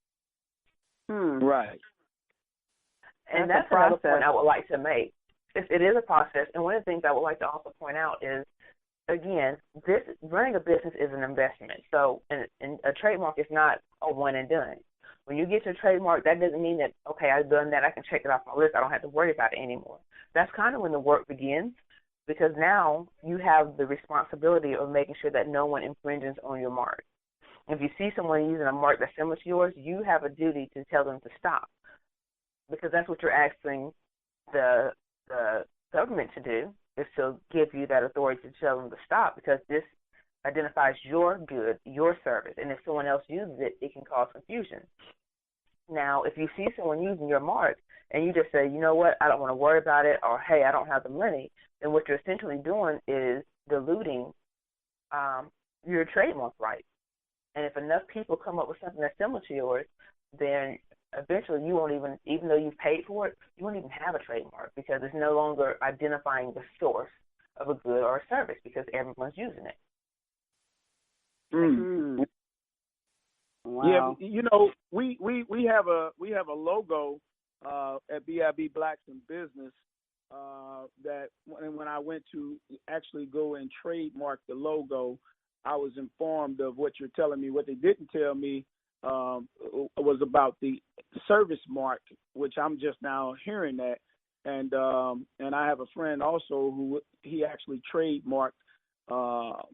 Speaker 3: Right.
Speaker 9: And that's another point I would like to make. It is a process, and one of the things I would like to also point out is, again, this running a business is an investment. So, and a trademark is not a one and done. When you get your trademark, that doesn't mean that, okay, I've done that, I can check it off my list, I don't have to worry about it anymore. That's kind of when the work begins, because now you have the responsibility of making sure that no one infringes on your mark. If you see someone using a mark that's similar to yours, you have a duty to tell them to stop, because that's what you're asking the government to do, is to give you that authority to tell them to stop, because this identifies your good, your service, and if someone else uses it, it can cause confusion. Now, if you see someone using your mark and you just say, you know what, I don't want to worry about it, or hey, I don't have the money, then what you're essentially doing is diluting your trademark rights. And if enough people come up with something that's similar to yours, then eventually you won't even though you've paid for it, you won't even have a trademark, because it's no longer identifying the source of a good or a service, because everyone's using it.
Speaker 3: Yeah,
Speaker 2: Wow.
Speaker 3: you know, we have a logo at BIB Blacks in Business that when I went to actually go and trademark the logo, I was informed of what you're telling me. What they didn't tell me was about the service mark, which I'm just now hearing that. And I have a friend also who he actually trademarked a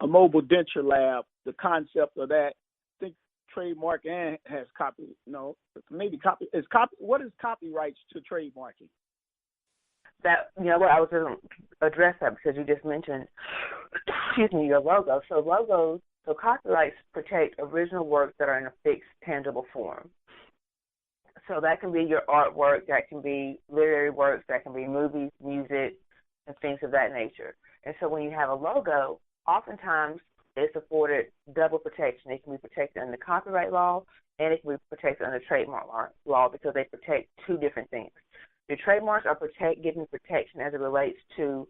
Speaker 3: mobile denture lab. The concept of that, I think trademark and has copy. No, maybe copy is copy. What is copyrights to trademarking?
Speaker 9: That, you know what, I was going to address that because you just mentioned, excuse me, your logo. So copyrights protect original works that are in a fixed, tangible form. So that can be your artwork, that can be literary works, that can be movies, music, and things of that nature. And so when you have a logo, oftentimes it's afforded double protection. It can be protected under copyright law, and it can be protected under trademark law, because they protect two different things. Your trademarks are giving protection as it relates to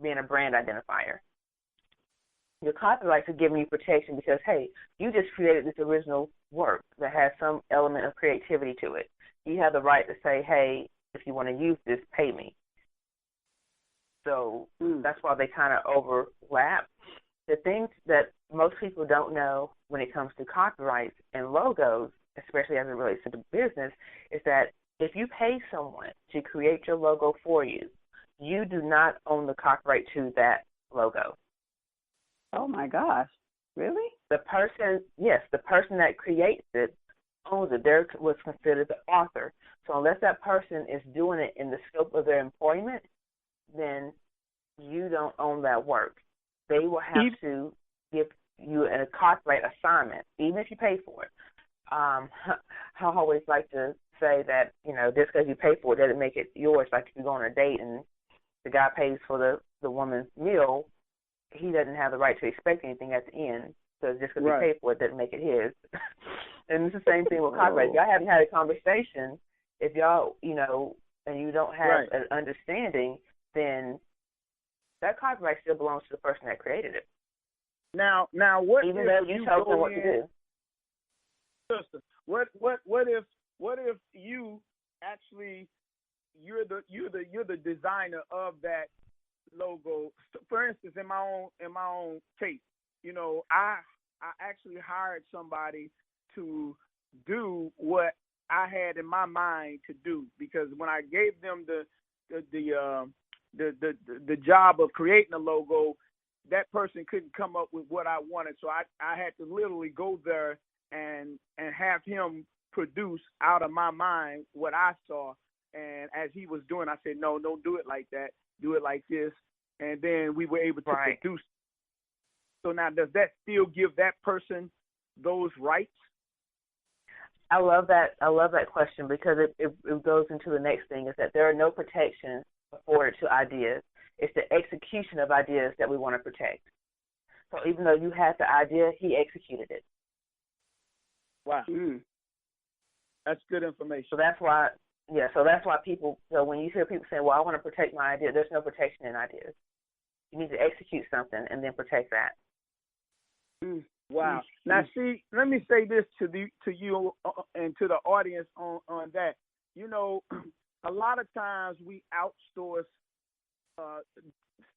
Speaker 9: being a brand identifier. Your copyrights are giving you protection because, hey, you just created this original work that has some element of creativity to it. You have the right to say, hey, if you want to use this, pay me. So that's why they kind of overlap. The things that most people don't know when it comes to copyrights and logos, especially as it relates to the business, is that if you pay someone to create your logo for you, you do not own the copyright to that logo.
Speaker 2: Oh, my gosh. Really?
Speaker 9: The person that creates it owns it. They're what's considered the author. So unless that person is doing it in the scope of their employment, then you don't own that work. They will have to give you a copyright assignment, even if you pay for it. I always like to say that, you know, just because you pay for it doesn't make it yours. Like if you go on a date and the guy pays for the woman's meal, he doesn't have the right to expect anything at the end. So just because he paid for it doesn't make it his. And it's the same thing with copyright. If y'all haven't had a conversation, if y'all, you know, and you don't have an understanding, then that copyright still belongs to the person that created it.
Speaker 3: Now, what
Speaker 9: even
Speaker 3: if
Speaker 9: though you told them what to do?
Speaker 3: Sister, what if you actually you're the designer of that logo? For instance, in my own case, you know, I actually hired somebody to do what I had in my mind to do, because when I gave them the job of creating a logo, that person couldn't come up with what I wanted. So I had to literally go there and have him produce out of my mind what I saw. And as he was doing, I said, no, don't do it like that. Do it like this. And then we were able to produce. So now, does that still give that person those rights?
Speaker 9: I love that question, because it goes into the next thing, is that there are no protections afforded to ideas. It's the execution of ideas that we want to protect. So even though you had the idea, he executed it.
Speaker 3: Wow. That's good information.
Speaker 9: So that's why yeah, so that's why people, so when you hear people say, well, I want to protect my idea, there's no protection in ideas. You need to execute something and then protect that.
Speaker 3: Wow. Now, see, let me say this to you and to the audience on that. You know, a lot of times we outsource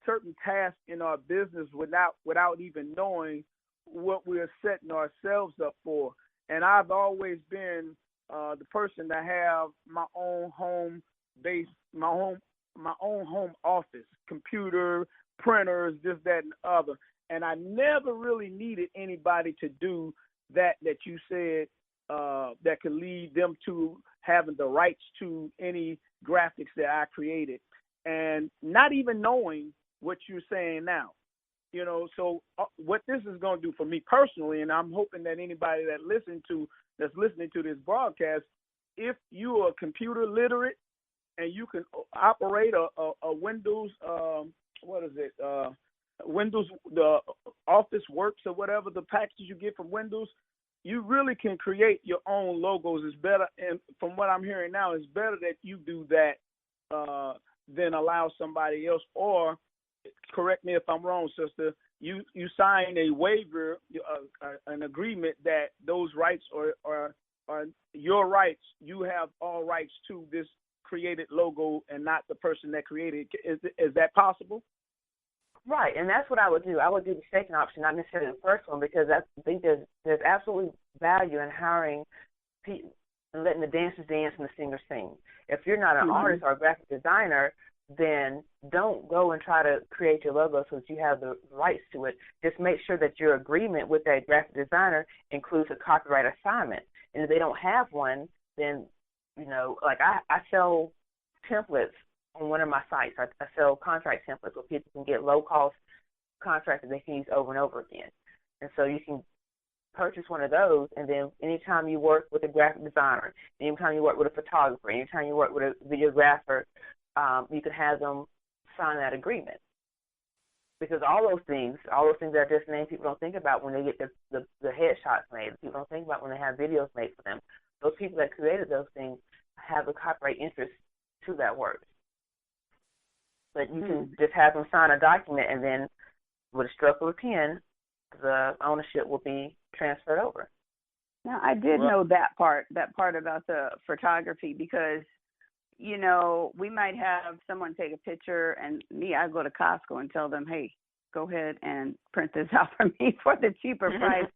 Speaker 3: certain tasks in our business without even knowing what we're setting ourselves up for. And I've always been the person to have my own home base, my own home office, computer, printers, this, that, and the other. And I never really needed anybody to do that you said that could lead them to having the rights to any graphics that I created, and not even knowing what you're saying now. You know, so what this is going to do for me personally, and I'm hoping that anybody that's listening to this broadcast, if you are computer literate and you can operate a Windows, Windows, the Office Works or whatever the packages you get from Windows, you really can create your own logos. It's better, and from what I'm hearing now, it's better that you do that than allow somebody else. Or, correct me if I'm wrong, sister, you sign a waiver, an agreement that those rights are your rights. You have all rights to this created logo and not the person that created it. Is that possible?
Speaker 9: Right, and that's what I would do. I would do the second option, not necessarily the first one, because I think there's absolutely value in hiring people and letting the dancers dance and the singers sing. If you're not an artist or a graphic designer, then don't go and try to create your logo so that you have the rights to it. Just make sure that your agreement with that graphic designer includes a copyright assignment. And if they don't have one, then, you know, like I sell templates on one of my sites. I sell contract templates where people can get low-cost contracts that they can use over and over again. And so you can purchase one of those, and then anytime you work with a graphic designer, anytime you work with a photographer, anytime you work with a videographer, you can have them sign that agreement. Because all those things that are just named, people don't think about when they get the headshots made. People don't think about when they have videos made for them. Those people that created those things have a copyright interest to that work. But you can just have them sign a document, and then with a stroke of a pen, the ownership will be transferred over.
Speaker 2: Now, I did know that part about the photography, because, you know, we might have someone take a picture, and I go to Costco and tell them, hey, go ahead and print this out for me for the cheaper price.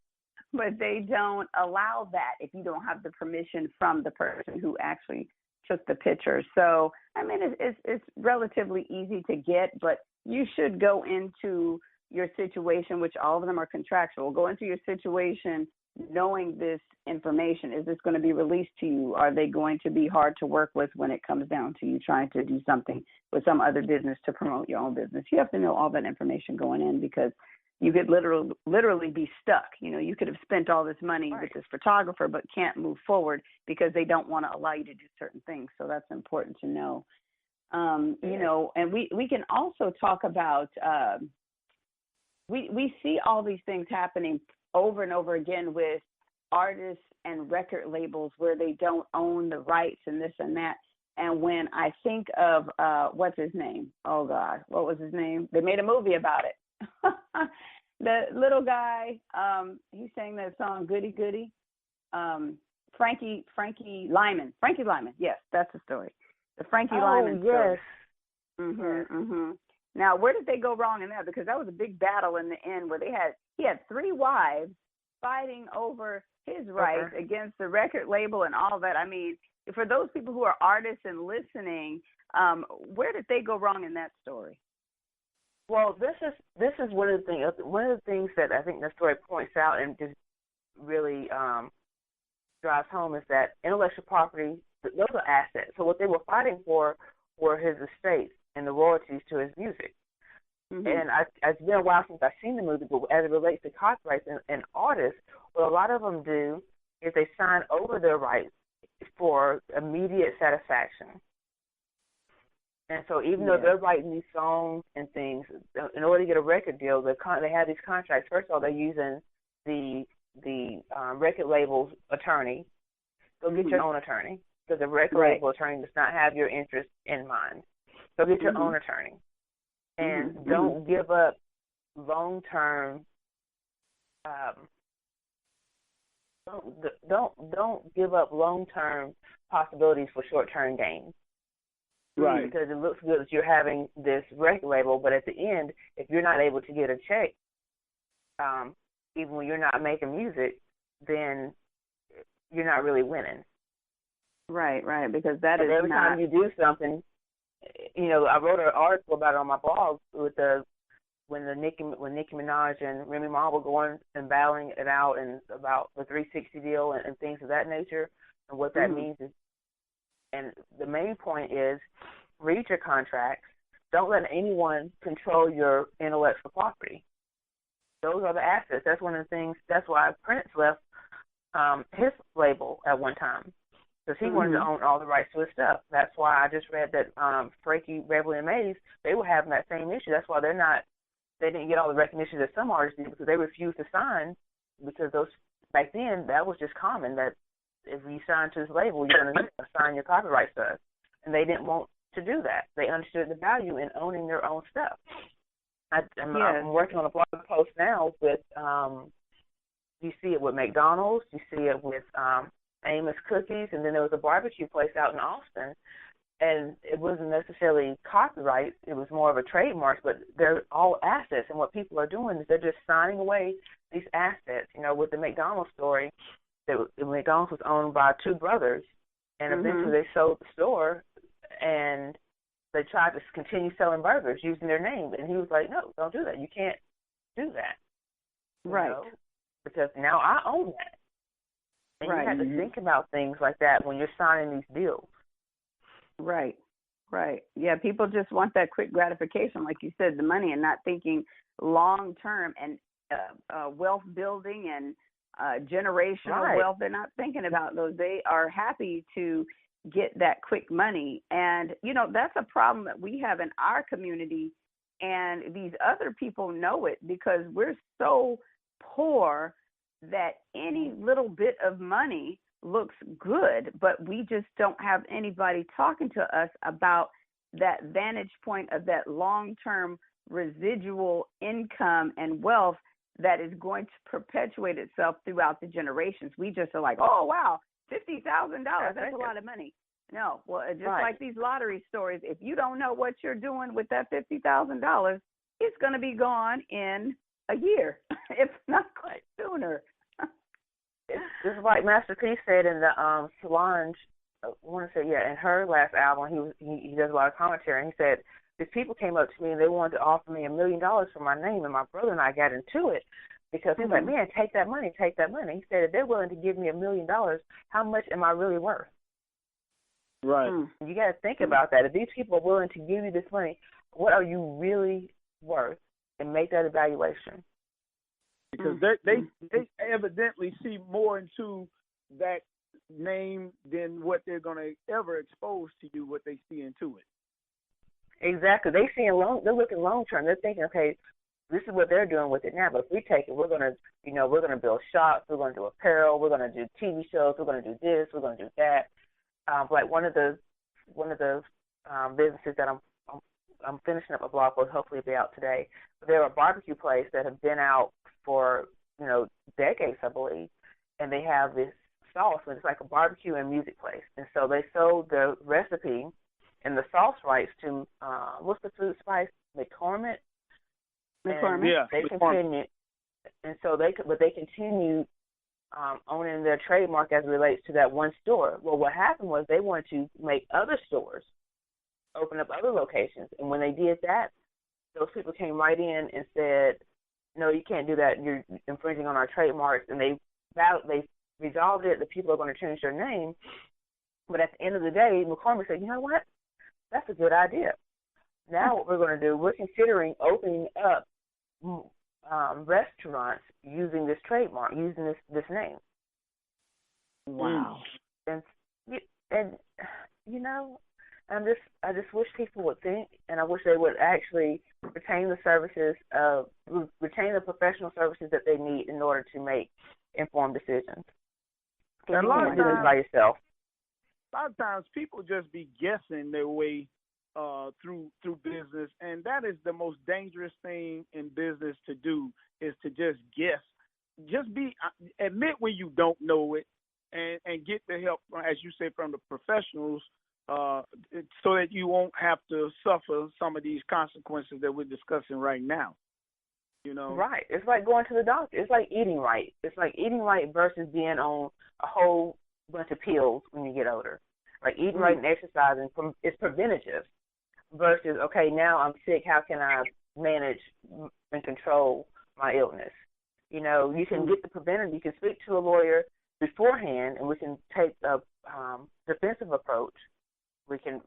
Speaker 2: But they don't allow that if you don't have the permission from the person who actually took the picture. So, I mean, it's relatively easy to get, but you should go into your situation, which all of them are contractual. Go into your situation knowing this information. Is this going to be released to you? Are they going to be hard to work with when it comes down to you trying to do something with some other business to promote your own business? You have to know all that information going in, because you could literally be stuck. You know, you could have spent all this money with this photographer but can't move forward because they don't want to allow you to do certain things. So that's important to know. You know, and we can also talk about, we see all these things happening over and over again with artists and record labels where they don't own the rights and this and that. And when I think of, what's his name? Oh, God, what was his name? They made a movie about it. The little guy, he sang that song, Goody Goody. Frankie Lyman. Yes, that's the story. The Frankie Lyman story. Yes. Now, where did they go wrong in that? Because that was a big battle in the end where he had 3 wives fighting over his rights against the record label and all that. I mean, for those people who are artists and listening, where did they go wrong in that story?
Speaker 9: Well, this is one of the things that I think the story points out and just really drives home is that intellectual property, those are assets. So what they were fighting for were his estates and the royalties to his music. And it's been a while since I've seen the movie, but as it relates to copyrights and artists, what a lot of them do is they sign over their rights for immediate satisfaction. And so even though they're writing these songs and things, in order to get a record deal, they have these contracts. First of all, they're using the record label's attorney. Go get your own attorney. because a record label attorney does not have your interest in mind. So get your own attorney, and don't give up long-term. Don't give up long-term possibilities for short-term gains.
Speaker 3: Right.
Speaker 9: Because it looks good that you're having this record label, but at the end, if you're not able to get a check, even when you're not making music, then you're not really winning.
Speaker 2: Right, because that is
Speaker 9: every time you do something, I wrote an article about it on my blog with when Nicki Minaj and Remy Ma were going and battling it out, and about the 360 deal and things of that nature, and what that means is. And the main point is, read your contracts. Don't let anyone control your intellectual property. Those are the assets. That's one of the things. That's why Prince left his label at one time, because he wanted to own all the rights to his stuff. That's why I just read that Frankie, Beverly, and Maze, they were having that same issue. That's why they didn't get all the recognition that some artists did, because they refused to sign, because back then that was just common, that if you sign to this label, you're going to sign your copyright stuff. And they didn't want to do that. They understood the value in owning their own stuff. I'm working on a blog post now with, you see it with McDonald's, you see it with Amos Cookies, and then there was a barbecue place out in Austin. And it wasn't necessarily copyright, it was more of a trademark, but they're all assets. And what people are doing is they're just signing away these assets. With the McDonald's story, McDonald's was owned by two brothers, and eventually they sold the store, and they tried to continue selling burgers using their name. And he was like, no, don't do that. You can't do that.
Speaker 2: Right.
Speaker 9: Because now I own that. And you have to think about things like that when you're signing these deals.
Speaker 2: Right. Yeah, people just want that quick gratification, like you said, the money, and not thinking long-term and wealth building and generational wealth. They're not thinking about those. They are happy to get that quick money. And, that's a problem that we have in our community, and these other people know it, because we're so poor that any little bit of money looks good, but we just don't have anybody talking to us about that vantage point of that long-term residual income and wealth that is going to perpetuate itself throughout the generations. We just are like, oh, wow, $50,000, that's a lot of money. No, well, just like these lottery stories, if you don't know what you're doing with that $50,000, it's going to be gone in a year, if not quite sooner.
Speaker 9: It's like Master P said in the Solange, I want to say, in her last album, he does a lot of commentary, and he said, these people came up to me and they wanted to offer me $1 million for my name, and my brother and I got into it because he's like, man, take that money. He said, if they're willing to give me $1 million, how much am I really worth?
Speaker 3: Right.
Speaker 9: You got to think about that. If these people are willing to give you this money, what are you really worth? And make that evaluation.
Speaker 3: Because they evidently see more into that name than what they're going to ever expose to you, what they see into it.
Speaker 9: Exactly. They're looking long term. They're thinking, okay, this is what they're doing with it now, but if we take it, we're going to build shops, we're going to do apparel, we're going to do TV shows, we're going to do this, we're going to do that. Like one of the businesses that I'm finishing up a blog post, hopefully it'll be out today. But they're a barbecue place that have been out for, decades, I believe, and they have this sauce, and it's like a barbecue and music place. And so they sold the recipe and the sauce rights to, what's the food spice? McCormick?
Speaker 2: Yeah.
Speaker 9: They continued, and so they continued owning their trademark as it relates to that one store. Well, what happened was they wanted to make other stores, open up other locations, and when they did that, those people came right in and said, no, you can't do that. You're infringing on our trademarks. And they resolved it. The people are going to change their name. But at the end of the day, McCormick said, you know what? That's a good idea. Now what we're going to do, we're considering opening up restaurants using this trademark, using this name.
Speaker 2: Wow.
Speaker 9: And I just wish people would think, and I wish they would actually retain the professional services that they need in order to make informed decisions. You can't do this by yourself.
Speaker 3: lot of times people just be guessing their way through business, and that is the most dangerous thing in business to do, is to just guess. Just admit when you don't know it, and get the help, as you say, from the professionals, so that you won't have to suffer some of these consequences that we're discussing right now.
Speaker 9: Right. It's like going to the doctor. It's like eating right. It's like eating right versus being on a whole bunch of pills when you get older. Like eating right and exercising, it's preventative versus, okay, now I'm sick, how can I manage and control my illness? You can get the preventative. You can speak to a lawyer beforehand, and we can take a defensive approach. We can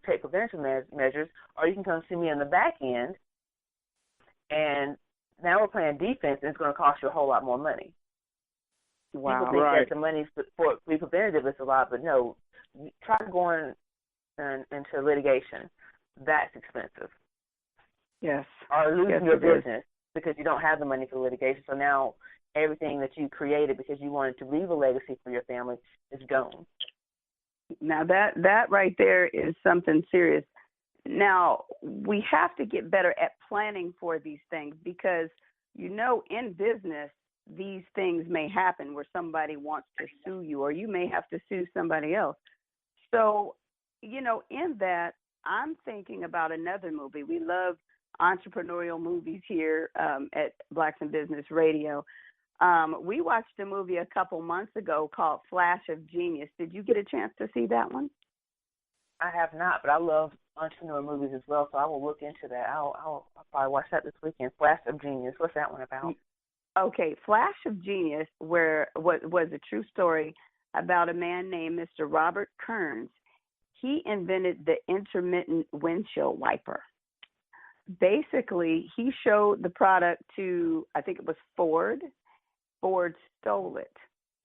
Speaker 9: take preventive measures, or you can come see me on the back end, and now we're playing defense, and it's going to cost you a whole lot more money.
Speaker 2: Wow.
Speaker 9: People think that the money for be preventative is a lot, but no. Try going into litigation. That's expensive.
Speaker 2: Yes.
Speaker 9: Or losing
Speaker 2: yes,
Speaker 9: your business because you don't have the money for litigation. So now everything that you created because you wanted to leave a legacy for your family is gone.
Speaker 2: Now that right there is something serious. Now, we have to get better at planning for these things because, in business, these things may happen where somebody wants to sue you, or you may have to sue somebody else. So, in that, I'm thinking about another movie. We love entrepreneurial movies here at Blacks in Business Radio. We watched a movie a couple months ago called Flash of Genius. Did you get a chance to see that one?
Speaker 9: I have not, but I love entrepreneur movies as well, so I will look into that. I'll probably watch that this weekend. Flash of Genius. What's that one about?
Speaker 2: Okay, Flash of Genius was a true story about a man named Mr. Robert Kearns. He invented the intermittent windshield wiper. Basically, he showed the product to, I think it was Ford. Ford stole it.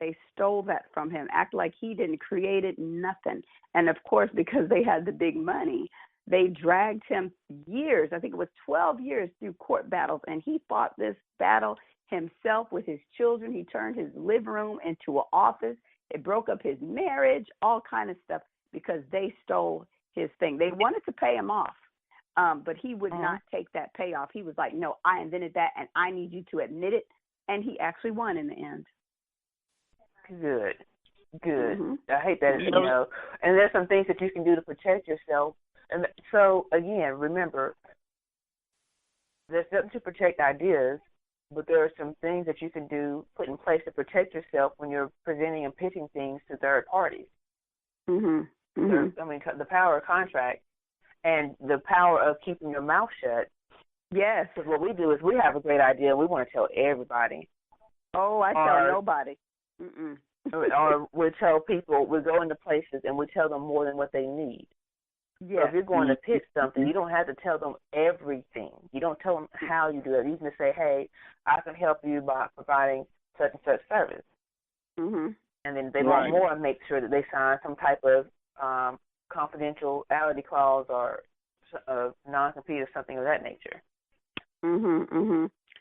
Speaker 2: They stole that from him, act like he didn't create it, nothing. And, of course, because they had the big money, they dragged him years, I think it was 12 years, through court battles, and he fought this battle himself with his children. He turned his living room into an office. It broke up his marriage, all kind of stuff, because they stole his thing. They wanted to pay him off, but he would not take that payoff. He was like, no, I invented that, and I need you to admit it. And he actually won in the end.
Speaker 9: Good. I hate that, and there's some things that you can do to protect yourself. And so, again, remember, there's something to protect ideas, but there are some things that you can put in place to protect yourself when you're presenting and pitching things to third parties. The power of contract and the power of keeping your mouth shut.
Speaker 2: Yes.
Speaker 9: Because what we do is we have a great idea. We want to tell everybody.
Speaker 2: Oh, I tell nobody.
Speaker 9: Or we tell people, we go into places and we tell them more than what they need.
Speaker 2: Yes.
Speaker 9: So if you're going to pitch something, you don't have to tell them everything. You don't tell them how you do it. You can just say, hey, I can help you by providing such and such service. And then if they want more, make sure that they sign some type of confidentiality clause or non-compete or something of that nature.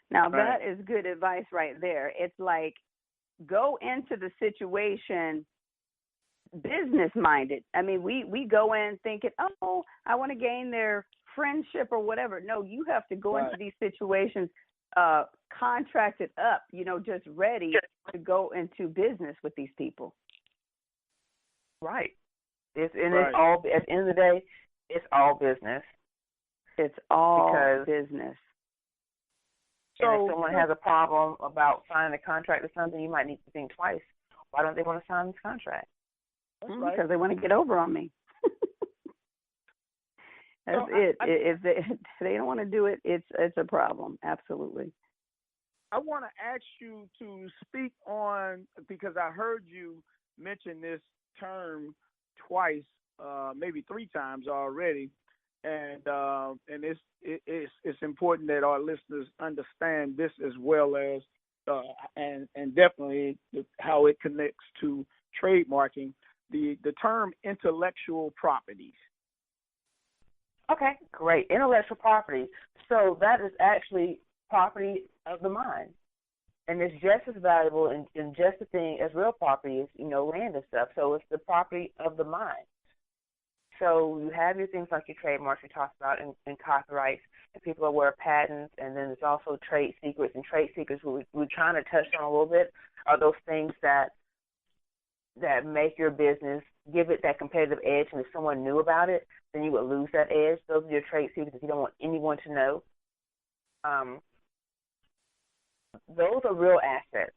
Speaker 2: Now, that is good advice right there. It's like, go into the situation business-minded. I mean, we go in thinking, oh, I want to gain their friendship or whatever. No, you have to go into these situations contracted up, just ready to go into business with these people.
Speaker 9: Right. It's all, at the end of the day, it's all business.
Speaker 2: It's all business.
Speaker 9: And if someone has a problem about signing a contract or something, you might need to think twice. Why don't they want to sign this contract?
Speaker 2: Because they want to get over on me. That's it. If they don't want to do it, it's a problem. Absolutely.
Speaker 3: I want to ask you to speak on, because I heard you mention this term twice, maybe 3 times already, and it's important that our listeners understand this as well as and definitely how it connects to trademarking. The term intellectual properties.
Speaker 9: Okay, great. Intellectual property. So that is actually property of the mind. And it's just as valuable and just the thing as real property is, land and stuff. So it's the property of the mind. So you have your things like your trademarks we talked about and copyrights, and people are aware of patents, and then there's also trade secrets. And trade secrets we're trying to touch on a little bit are those things that make your business, give it that competitive edge, and if someone knew about it, then you would lose that edge. Those are your trade secrets that you don't want anyone to know. Those are real assets.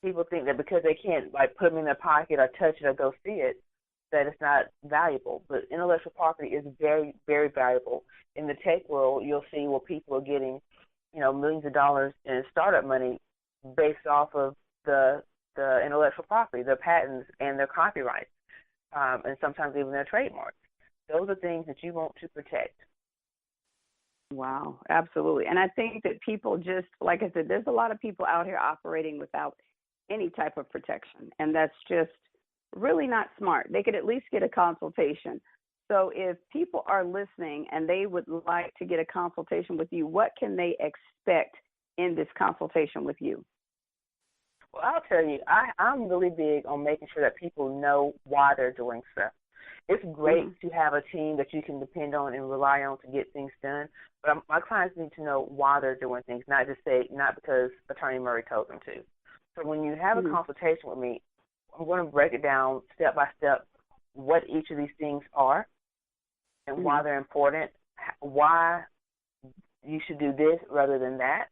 Speaker 9: People think that because they can't put them in their pocket or touch it or go see it, that it's not valuable. But intellectual property is very, very valuable. In the tech world, you'll see where people are getting, millions of dollars in startup money based off of the intellectual property, their patents and their copyrights, and sometimes even their trademarks. Those are things that you want to protect.
Speaker 2: Wow, absolutely. And I think that people just, like I said, there's a lot of people out here operating without any type of protection, and that's just really not smart. They could at least get a consultation. So if people are listening and they would like to get a consultation with you, what can they expect in this consultation with you?
Speaker 9: Well, I'll tell you, I'm really big on making sure that people know why they're doing stuff. It's great to have a team that you can depend on and rely on to get things done, but my clients need to know why they're doing things, not because Attorney Murray told them to. So when you have a consultation with me, I'm going to break it down step by step what each of these things are and why they're important, why you should do this rather than that,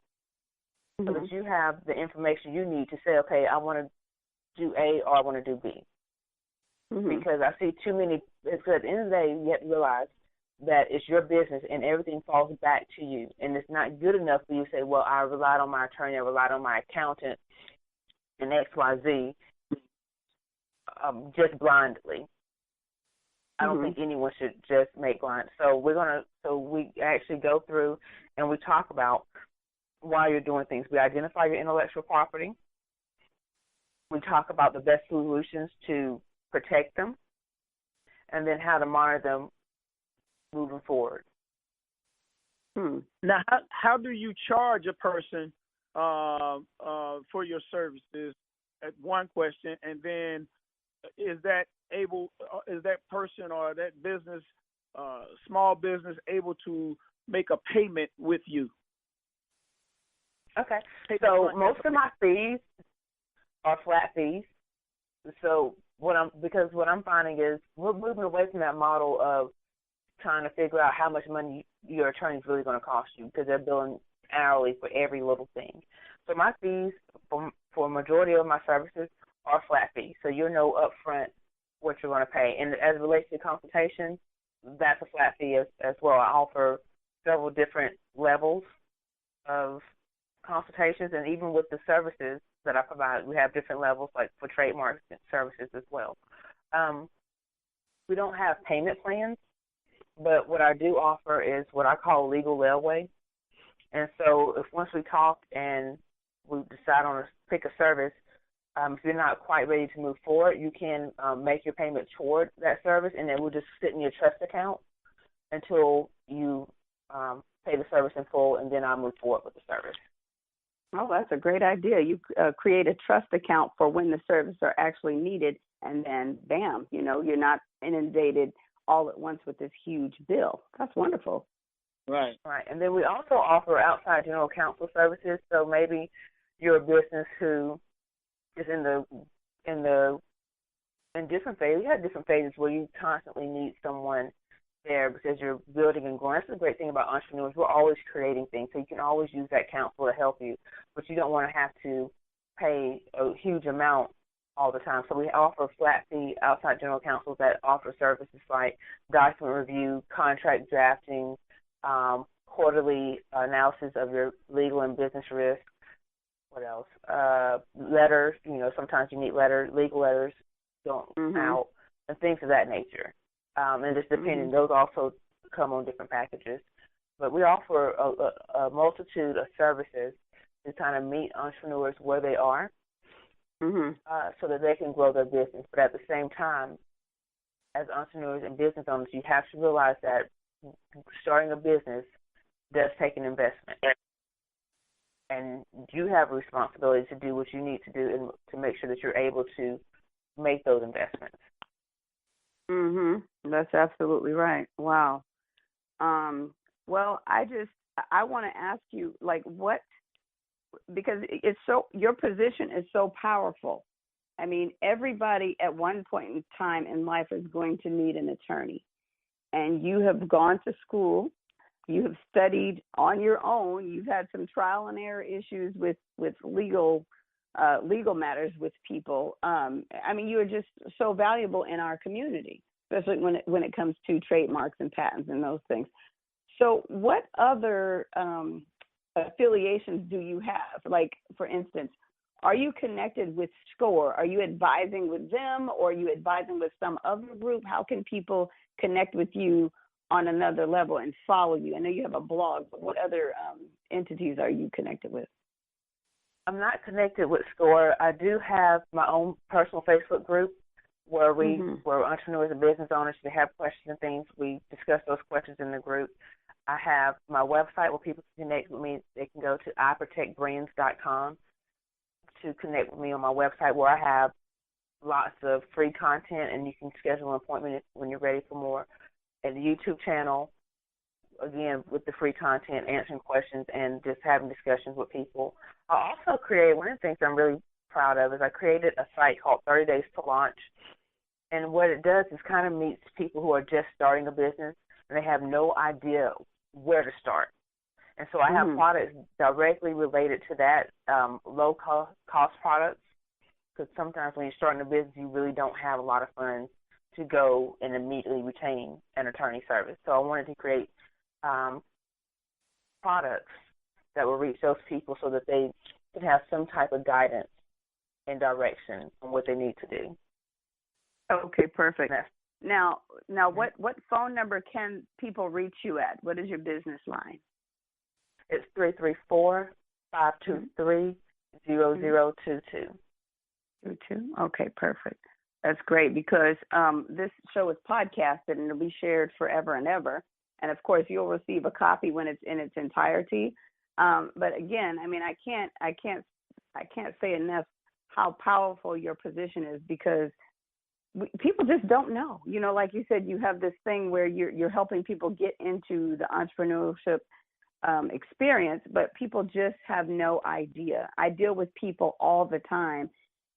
Speaker 9: so that you have the information you need to say, okay, I want to do A or I want to do B. Because I see too many, because at the end of the day, you have to realize that it's your business and everything falls back to you. And it's not good enough for you to say, well, I relied on my attorney, I relied on my accountant, and X, Y, Z, just blindly. I don't think anyone should just make blind. So we actually go through and we talk about why you're doing things. We identify your intellectual property. We talk about the best solutions to protect them, and then how to monitor them moving forward.
Speaker 3: Now, how do you charge a person for your services? At one question, and then is that person or that business, small business, able to make a payment with you?
Speaker 9: Okay. So most of my fees are flat fees. So what I'm finding is we're moving away from that model of trying to figure out how much money your attorney is really going to cost you, because they're billing hourly for every little thing. So my fees for a majority of my services are flat fees. So you'll know upfront what you're going to pay. And as it relates to consultation, that's a flat fee as well. I offer several different levels of consultations, and even with the services that I provide, we have different levels, like for trademark services as well. We don't have payment plans, but what I do offer is what I call legal layaway. And so if once we talk and we decide on pick a service, if you're not quite ready to move forward, you can make your payment toward that service, and then we'll just sit in your trust account until you pay the service in full, and then I'll move forward with the service.
Speaker 2: Oh, that's a great idea. You create a trust account for when the services are actually needed, and then, bam, you're not inundated all at once with this huge bill. That's wonderful.
Speaker 3: Right.
Speaker 9: And then we also offer outside general counsel services. So maybe you're a business who is in different phases. You have different phases where you constantly need someone there because you're building and growing. That's the great thing about entrepreneurs. We're always creating things, so you can always use that counsel to help you, but you don't want to have to pay a huge amount all the time. So we offer flat fee outside general counsels that offer services like document review, contract drafting, quarterly analysis of your legal and business risk. What else? Letters. Sometimes you need legal letters going out, and things of that nature. And just depending, those also come on different packages. But we offer a multitude of services to kind of meet entrepreneurs where they are, so that they can grow their business. But at the same time, as entrepreneurs and business owners, you have to realize that starting a business does take an investment. and you have a responsibility to do what you need to do and to make sure that you're able to make those investments.
Speaker 2: That's absolutely right. Wow. Well, I want to ask you, like, what, because it's so, your position is so powerful. I mean, everybody at one point in time in life is going to need an attorney. And you have gone to school, you have studied on your own, you've had some trial and error issues with legal matters with people. I mean, you are just so valuable in our community, especially when it comes to trademarks and patents and those things. So what other affiliations do you have? Like, for instance, are you connected with SCORE? Are you advising with them, or are you advising with some other group? How can people connect with you on another level and follow you? I know you have a blog, but what other entities are you connected with?
Speaker 9: I'm not connected with SCORE. I do have my own personal Facebook group where where entrepreneurs and business owners, they have questions and things. We discuss those questions in the group. I have my website where people can connect with me. They can go to iprotectbrands.com to connect with me on my website, where I have lots of free content, and you can schedule an appointment when you're ready for more. And the YouTube channel, again, with the free content, answering questions and just having discussions with people. I also created, one of the things I'm really proud of is I created a site called 30 Days to Launch. And what it does is kind of meets people who are just starting a business and they have no idea where to start. And so I have products directly related to that, low-cost products, because sometimes when you're starting a business, you really don't have a lot of funds to go and immediately retain an attorney service. So I wanted to create products that will reach those people so that they can have some type of guidance and direction on what they need to do.
Speaker 2: Okay, perfect. Now, what phone number can people reach you at? What is your business line?
Speaker 9: It's 334-523-0022.
Speaker 2: Okay, perfect. That's great, because this show is podcasted and it'll be shared forever and ever. And of course, you'll receive a copy when it's in its entirety. But again, I mean, I can't say enough how powerful your position is, because people just don't know. You know, like you said, you have this thing where you're helping people get into the entrepreneurship experience, but people just have no idea. I deal with people all the time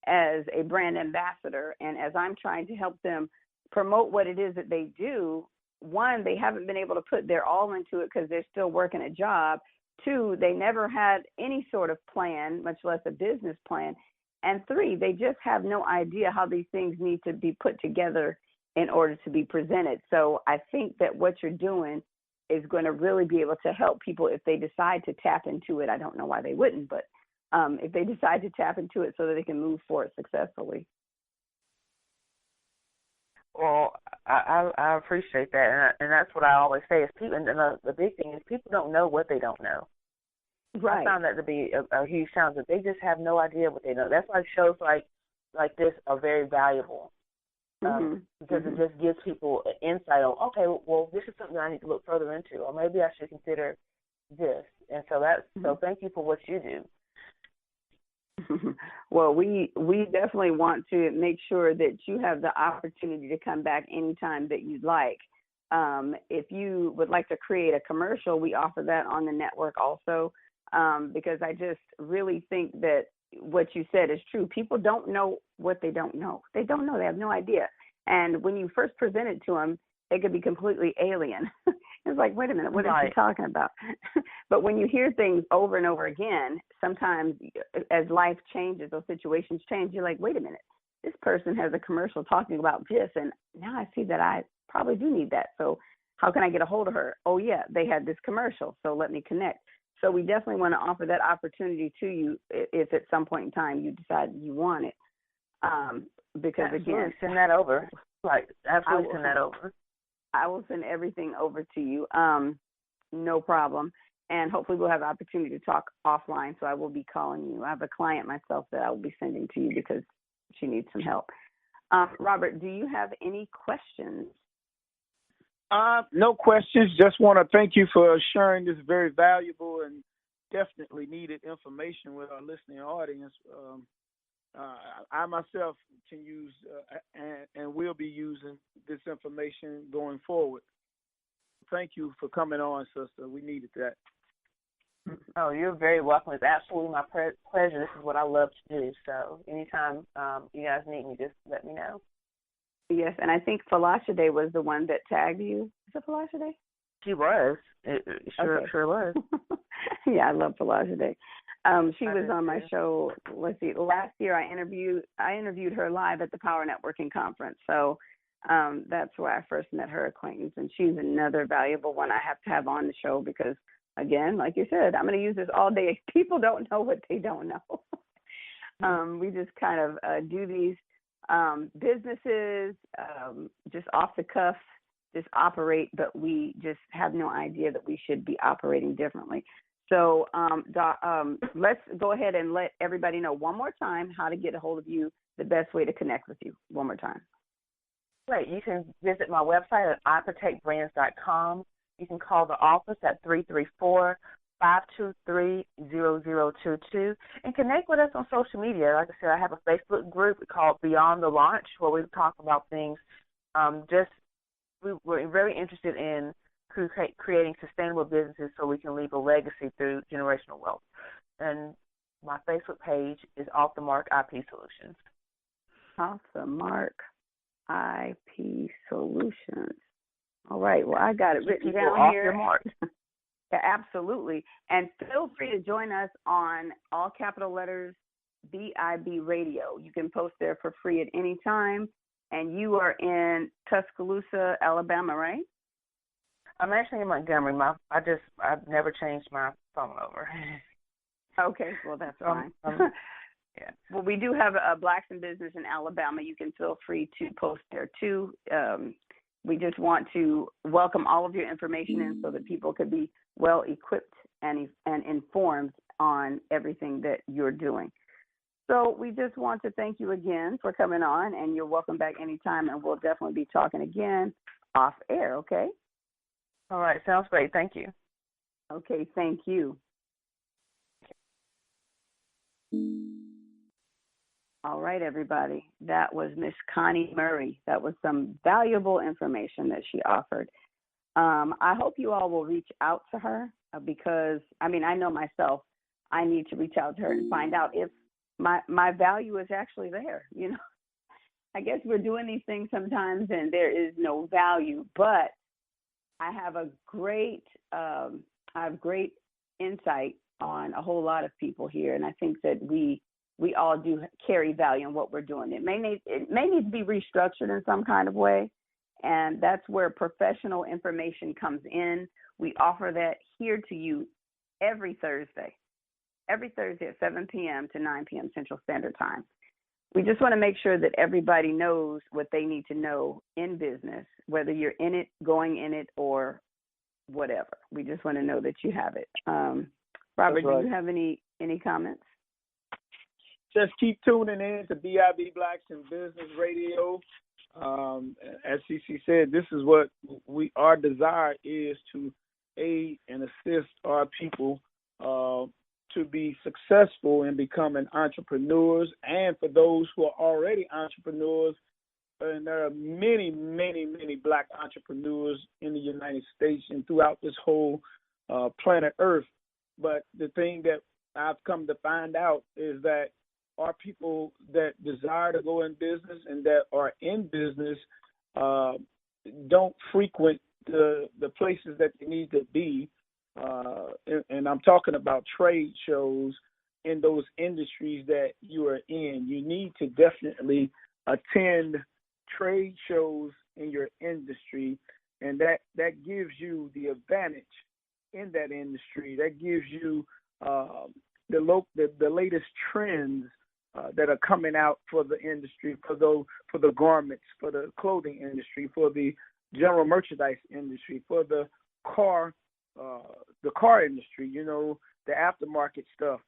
Speaker 2: as a brand ambassador, and as I'm trying to help them promote what it is that they do, one, they haven't been able to put their all into it because they're still working a job. Two, they never had any sort of plan, much less a business plan. And three, they just have no idea how these things need to be put together in order to be presented. So I think that what you're doing is going to really be able to help people if they decide to tap into it. I don't know why they wouldn't, but if they decide to tap into it so that they can move forward successfully.
Speaker 9: Well, I appreciate that, and that's what I always say is people. And the big thing is people don't know what they don't know.
Speaker 2: Right.
Speaker 9: I found that to be a huge challenge. That they just have no idea what they know. That's why shows like this are very valuable, because it just gives people an insight on, okay, well, this is something I need to look further into, or maybe I should consider this. And so so thank you for what you do.
Speaker 2: Well, we definitely want to make sure that you have the opportunity to come back anytime that you'd like. If you would like to create a commercial, we offer that on the network also, because I just really think that what you said is true. People don't know what they don't know. They don't know. They have no idea. And when you first present it to them, it could be completely alien. It's like, wait a minute, what are you talking about? But when you hear things over and over again, sometimes as life changes, those situations change, you're like, wait a minute, this person has a commercial talking about this, and now I see that I probably do need that. So how can I get a hold of her? Oh, yeah, they had this commercial, so let me connect. So we definitely want to offer that opportunity to you if at some point in time you decide you want it. Because, again,
Speaker 9: send that over. Absolutely send that over.
Speaker 2: I will send everything over to you. No problem. And hopefully we'll have an opportunity to talk offline, so I will be calling you. I have a client myself that I will be sending to you because she needs some help. Robert, do you have any questions?
Speaker 3: No questions. Just want to thank you for sharing this very valuable and definitely needed information with our listening audience. I myself can use and will be using this information going forward. Thank you for coming on, sister. We needed that.
Speaker 9: Oh, you're very welcome. It's absolutely my pleasure. This is what I love to do. So anytime you guys need me, just let me know.
Speaker 2: Yes, and I think Felicia Day was the one that tagged you. Is it Felicia Day?
Speaker 9: She was. It sure was.
Speaker 2: Yeah, I love Felicia Day. She was on my show. Let's see. Last year, I interviewed her live at the Power Networking Conference. So that's where I first met her acquaintance, and she's another valuable one I have to have on the show because, again, like you said, I'm going to use this all day. People don't know what they don't know. We just kind of do these businesses just off the cuff, just operate, but we just have no idea that we should be operating differently. So let's go ahead and let everybody know one more time how to get a hold of you, the best way to connect with you. One more time.
Speaker 9: Great. You can visit my website at iprotectbrands.com. You can call the office at 334-523-0022 and connect with us on social media. Like I said, I have a Facebook group called Beyond the Launch where we talk about things. We're very interested in creating sustainable businesses so we can leave a legacy through generational wealth. And my Facebook page is Off the Mark IP Solutions.
Speaker 2: Off the Mark IP Solutions. All right. Well, I got it written down
Speaker 9: off
Speaker 2: here.
Speaker 9: Your mark.
Speaker 2: Yeah, absolutely. And feel free to join us on all capital letters BIB Radio. You can post there for free at any time. And you are in Tuscaloosa, Alabama, right?
Speaker 9: I'm actually in Montgomery. I've never changed my phone over.
Speaker 2: Okay, well that's fine. Yeah. Well, we do have a Blacks in Business in Alabama. You can feel free to post there too. We just want to welcome all of your information in so that people could be well equipped and informed on everything that you're doing. So we just want to thank you again for coming on, and you're welcome back anytime, and we'll definitely be talking again off air, okay?
Speaker 9: All right, sounds great. Thank you.
Speaker 2: Okay, thank you. All right, everybody. That was Miss Connie Murray. That was some valuable information that she offered. I hope you all will reach out to her because, I know myself, I need to reach out to her and find out if my value is actually there. I guess we're doing these things sometimes and there is no value, but I have great insight on a whole lot of people here, and I think that we all do carry value in what we're doing. It may need to be restructured in some kind of way, and that's where professional information comes in. We offer that here to you every Thursday at 7 p.m. to 9 p.m. Central Standard Time. We just want to make sure that everybody knows what they need to know in business, whether you're in it, going in it, or whatever. We just want to know that you have it. Robert, do you have any comments?
Speaker 3: Just keep tuning in to BIB Blacks in Business Radio. As CC said, this is what our desire is, to aid and assist our people to be successful in becoming entrepreneurs, and for those who are already entrepreneurs, and there are many, many, many Black entrepreneurs in the United States and throughout this whole planet Earth. But the thing that I've come to find out is that our people that desire to go in business and that are in business don't frequent the places that they need to be. And I'm talking about trade shows in those industries that you are in. You need to definitely attend trade shows in your industry, and that gives you the advantage in that industry. That gives you the latest trends that are coming out for the industry, for the garments, for the clothing industry, for the general merchandise industry, for the car industry, the aftermarket stuff.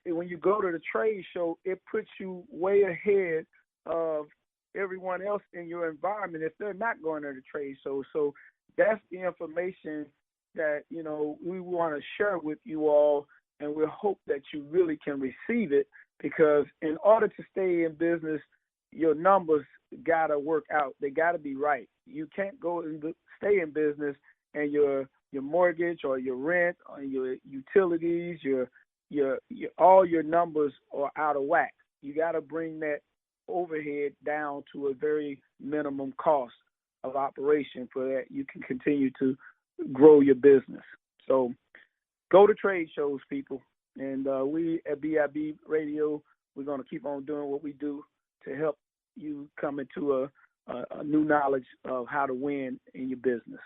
Speaker 3: When you go to the trade show, it puts you way ahead of everyone else in your environment if they're not going to the trade show. So that's the information that, we want to share with you all, and we hope that you really can receive it, because in order to stay in business, your numbers got to work out. They got to be right. You can't go and stay in business and your mortgage or your rent or your utilities, your all your numbers are out of whack. You got to bring that overhead down to a very minimum cost of operation for that you can continue to grow your business. So go to trade shows, people. And we at BIB Radio, we're going to keep on doing what we do to help you come into a new knowledge of how to win in your business.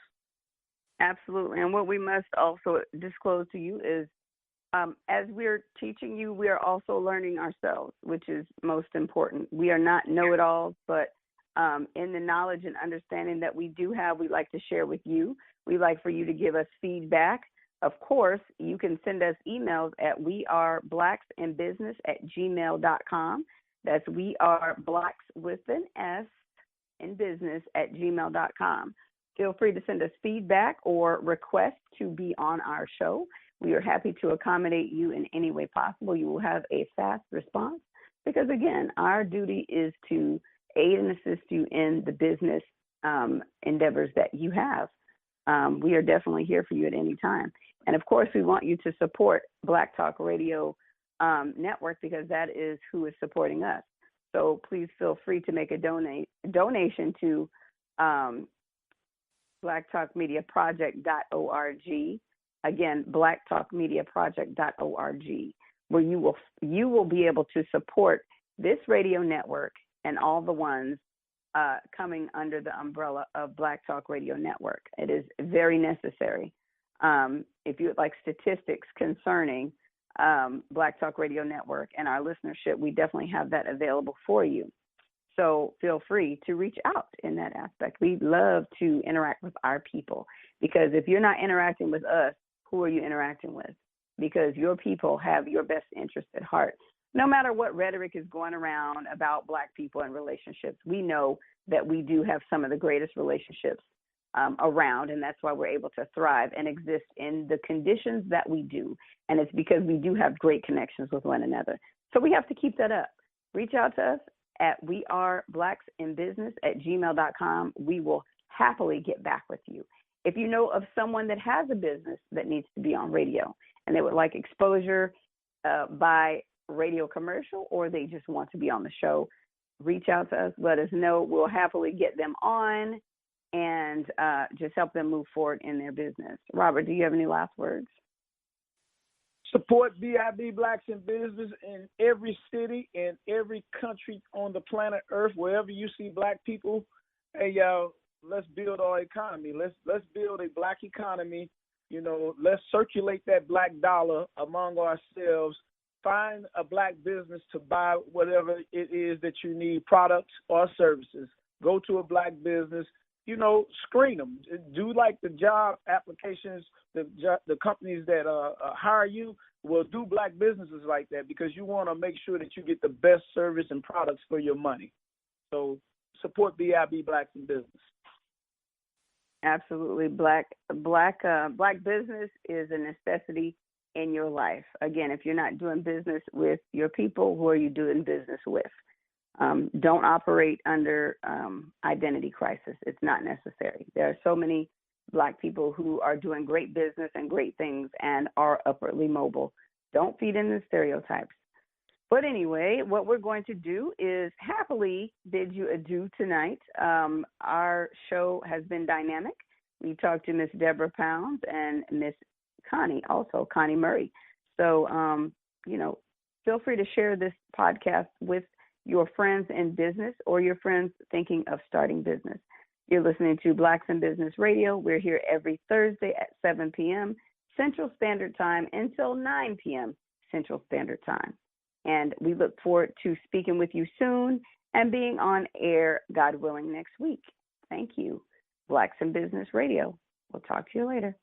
Speaker 2: Absolutely. And what we must also disclose to you is as we're teaching you, we are also learning ourselves, which is most important. We are not know-it-alls, but in the knowledge and understanding that we do have, we'd like to share with you. We'd like for you to give us feedback. Of course, you can send us emails at weareblacksinbusiness@gmail.com. That's weareblacks with an S in business @gmail.com. Feel free to send us feedback or request to be on our show. We are happy to accommodate you in any way possible. You will have a fast response because, again, our duty is to aid and assist you in the business endeavors that you have. We are definitely here for you at any time. And, of course, we want you to support Black Talk Radio Network because that is who is supporting us. So please feel free to make a donation to blacktalkmediaproject.org. Again, blacktalkmediaproject.org, where you will be able to support this radio network and all the ones coming under the umbrella of Black Talk Radio Network. It is very necessary. If you would like statistics concerning Black Talk Radio Network and our listenership, we definitely have that available for you. So feel free to reach out in that aspect. We love to interact with our people because if you're not interacting with us, who are you interacting with? Because your people have your best interest at heart. No matter what rhetoric is going around about Black people and relationships, we know that we do have some of the greatest relationships around, and that's why we're able to thrive and exist in the conditions that we do. And it's because we do have great connections with one another. So we have to keep that up. Reach out to us at weareblacksinbusiness@gmail.com. We will happily get back with you. If you know of someone that has a business that needs to be on radio and they would like exposure by radio commercial, or they just want to be on the show, reach out to us. Let us know. We'll happily get them on and just help them move forward in their business. Robert, do you have any last words?
Speaker 3: Support BIB Blacks in Business in every city, in every country on the planet Earth, wherever you see Black people. Hey, y'all, let's build our economy. Let's build a Black economy. You know, let's circulate that Black dollar among ourselves. Find a Black business to buy whatever it is that you need, products or services. Go to a Black business. You know, screen them. Do like the job applications, the companies that hire you will do Black businesses like that because you want to make sure that you get the best service and products for your money. So support BIB Blacks in Business.
Speaker 2: Absolutely. Black business is a necessity in your life. Again, if you're not doing business with your people, who are you doing business with? Don't operate under identity crisis. It's not necessary. There are so many Black people who are doing great business and great things and are upwardly mobile. Don't feed in the stereotypes. But anyway, what we're going to do is happily bid you adieu tonight. Our show has been dynamic. We talked to Miss Debra Pounds and Miss Connie Murray. So, feel free to share this podcast with your friends in business or your friends thinking of starting business. You're listening to Blacks in Business Radio. We're here every Thursday at 7 p.m. Central Standard Time until 9 p.m. Central Standard Time. And we look forward to speaking with you soon and being on air, God willing, next week. Thank you. Blacks in Business Radio. We'll talk to you later.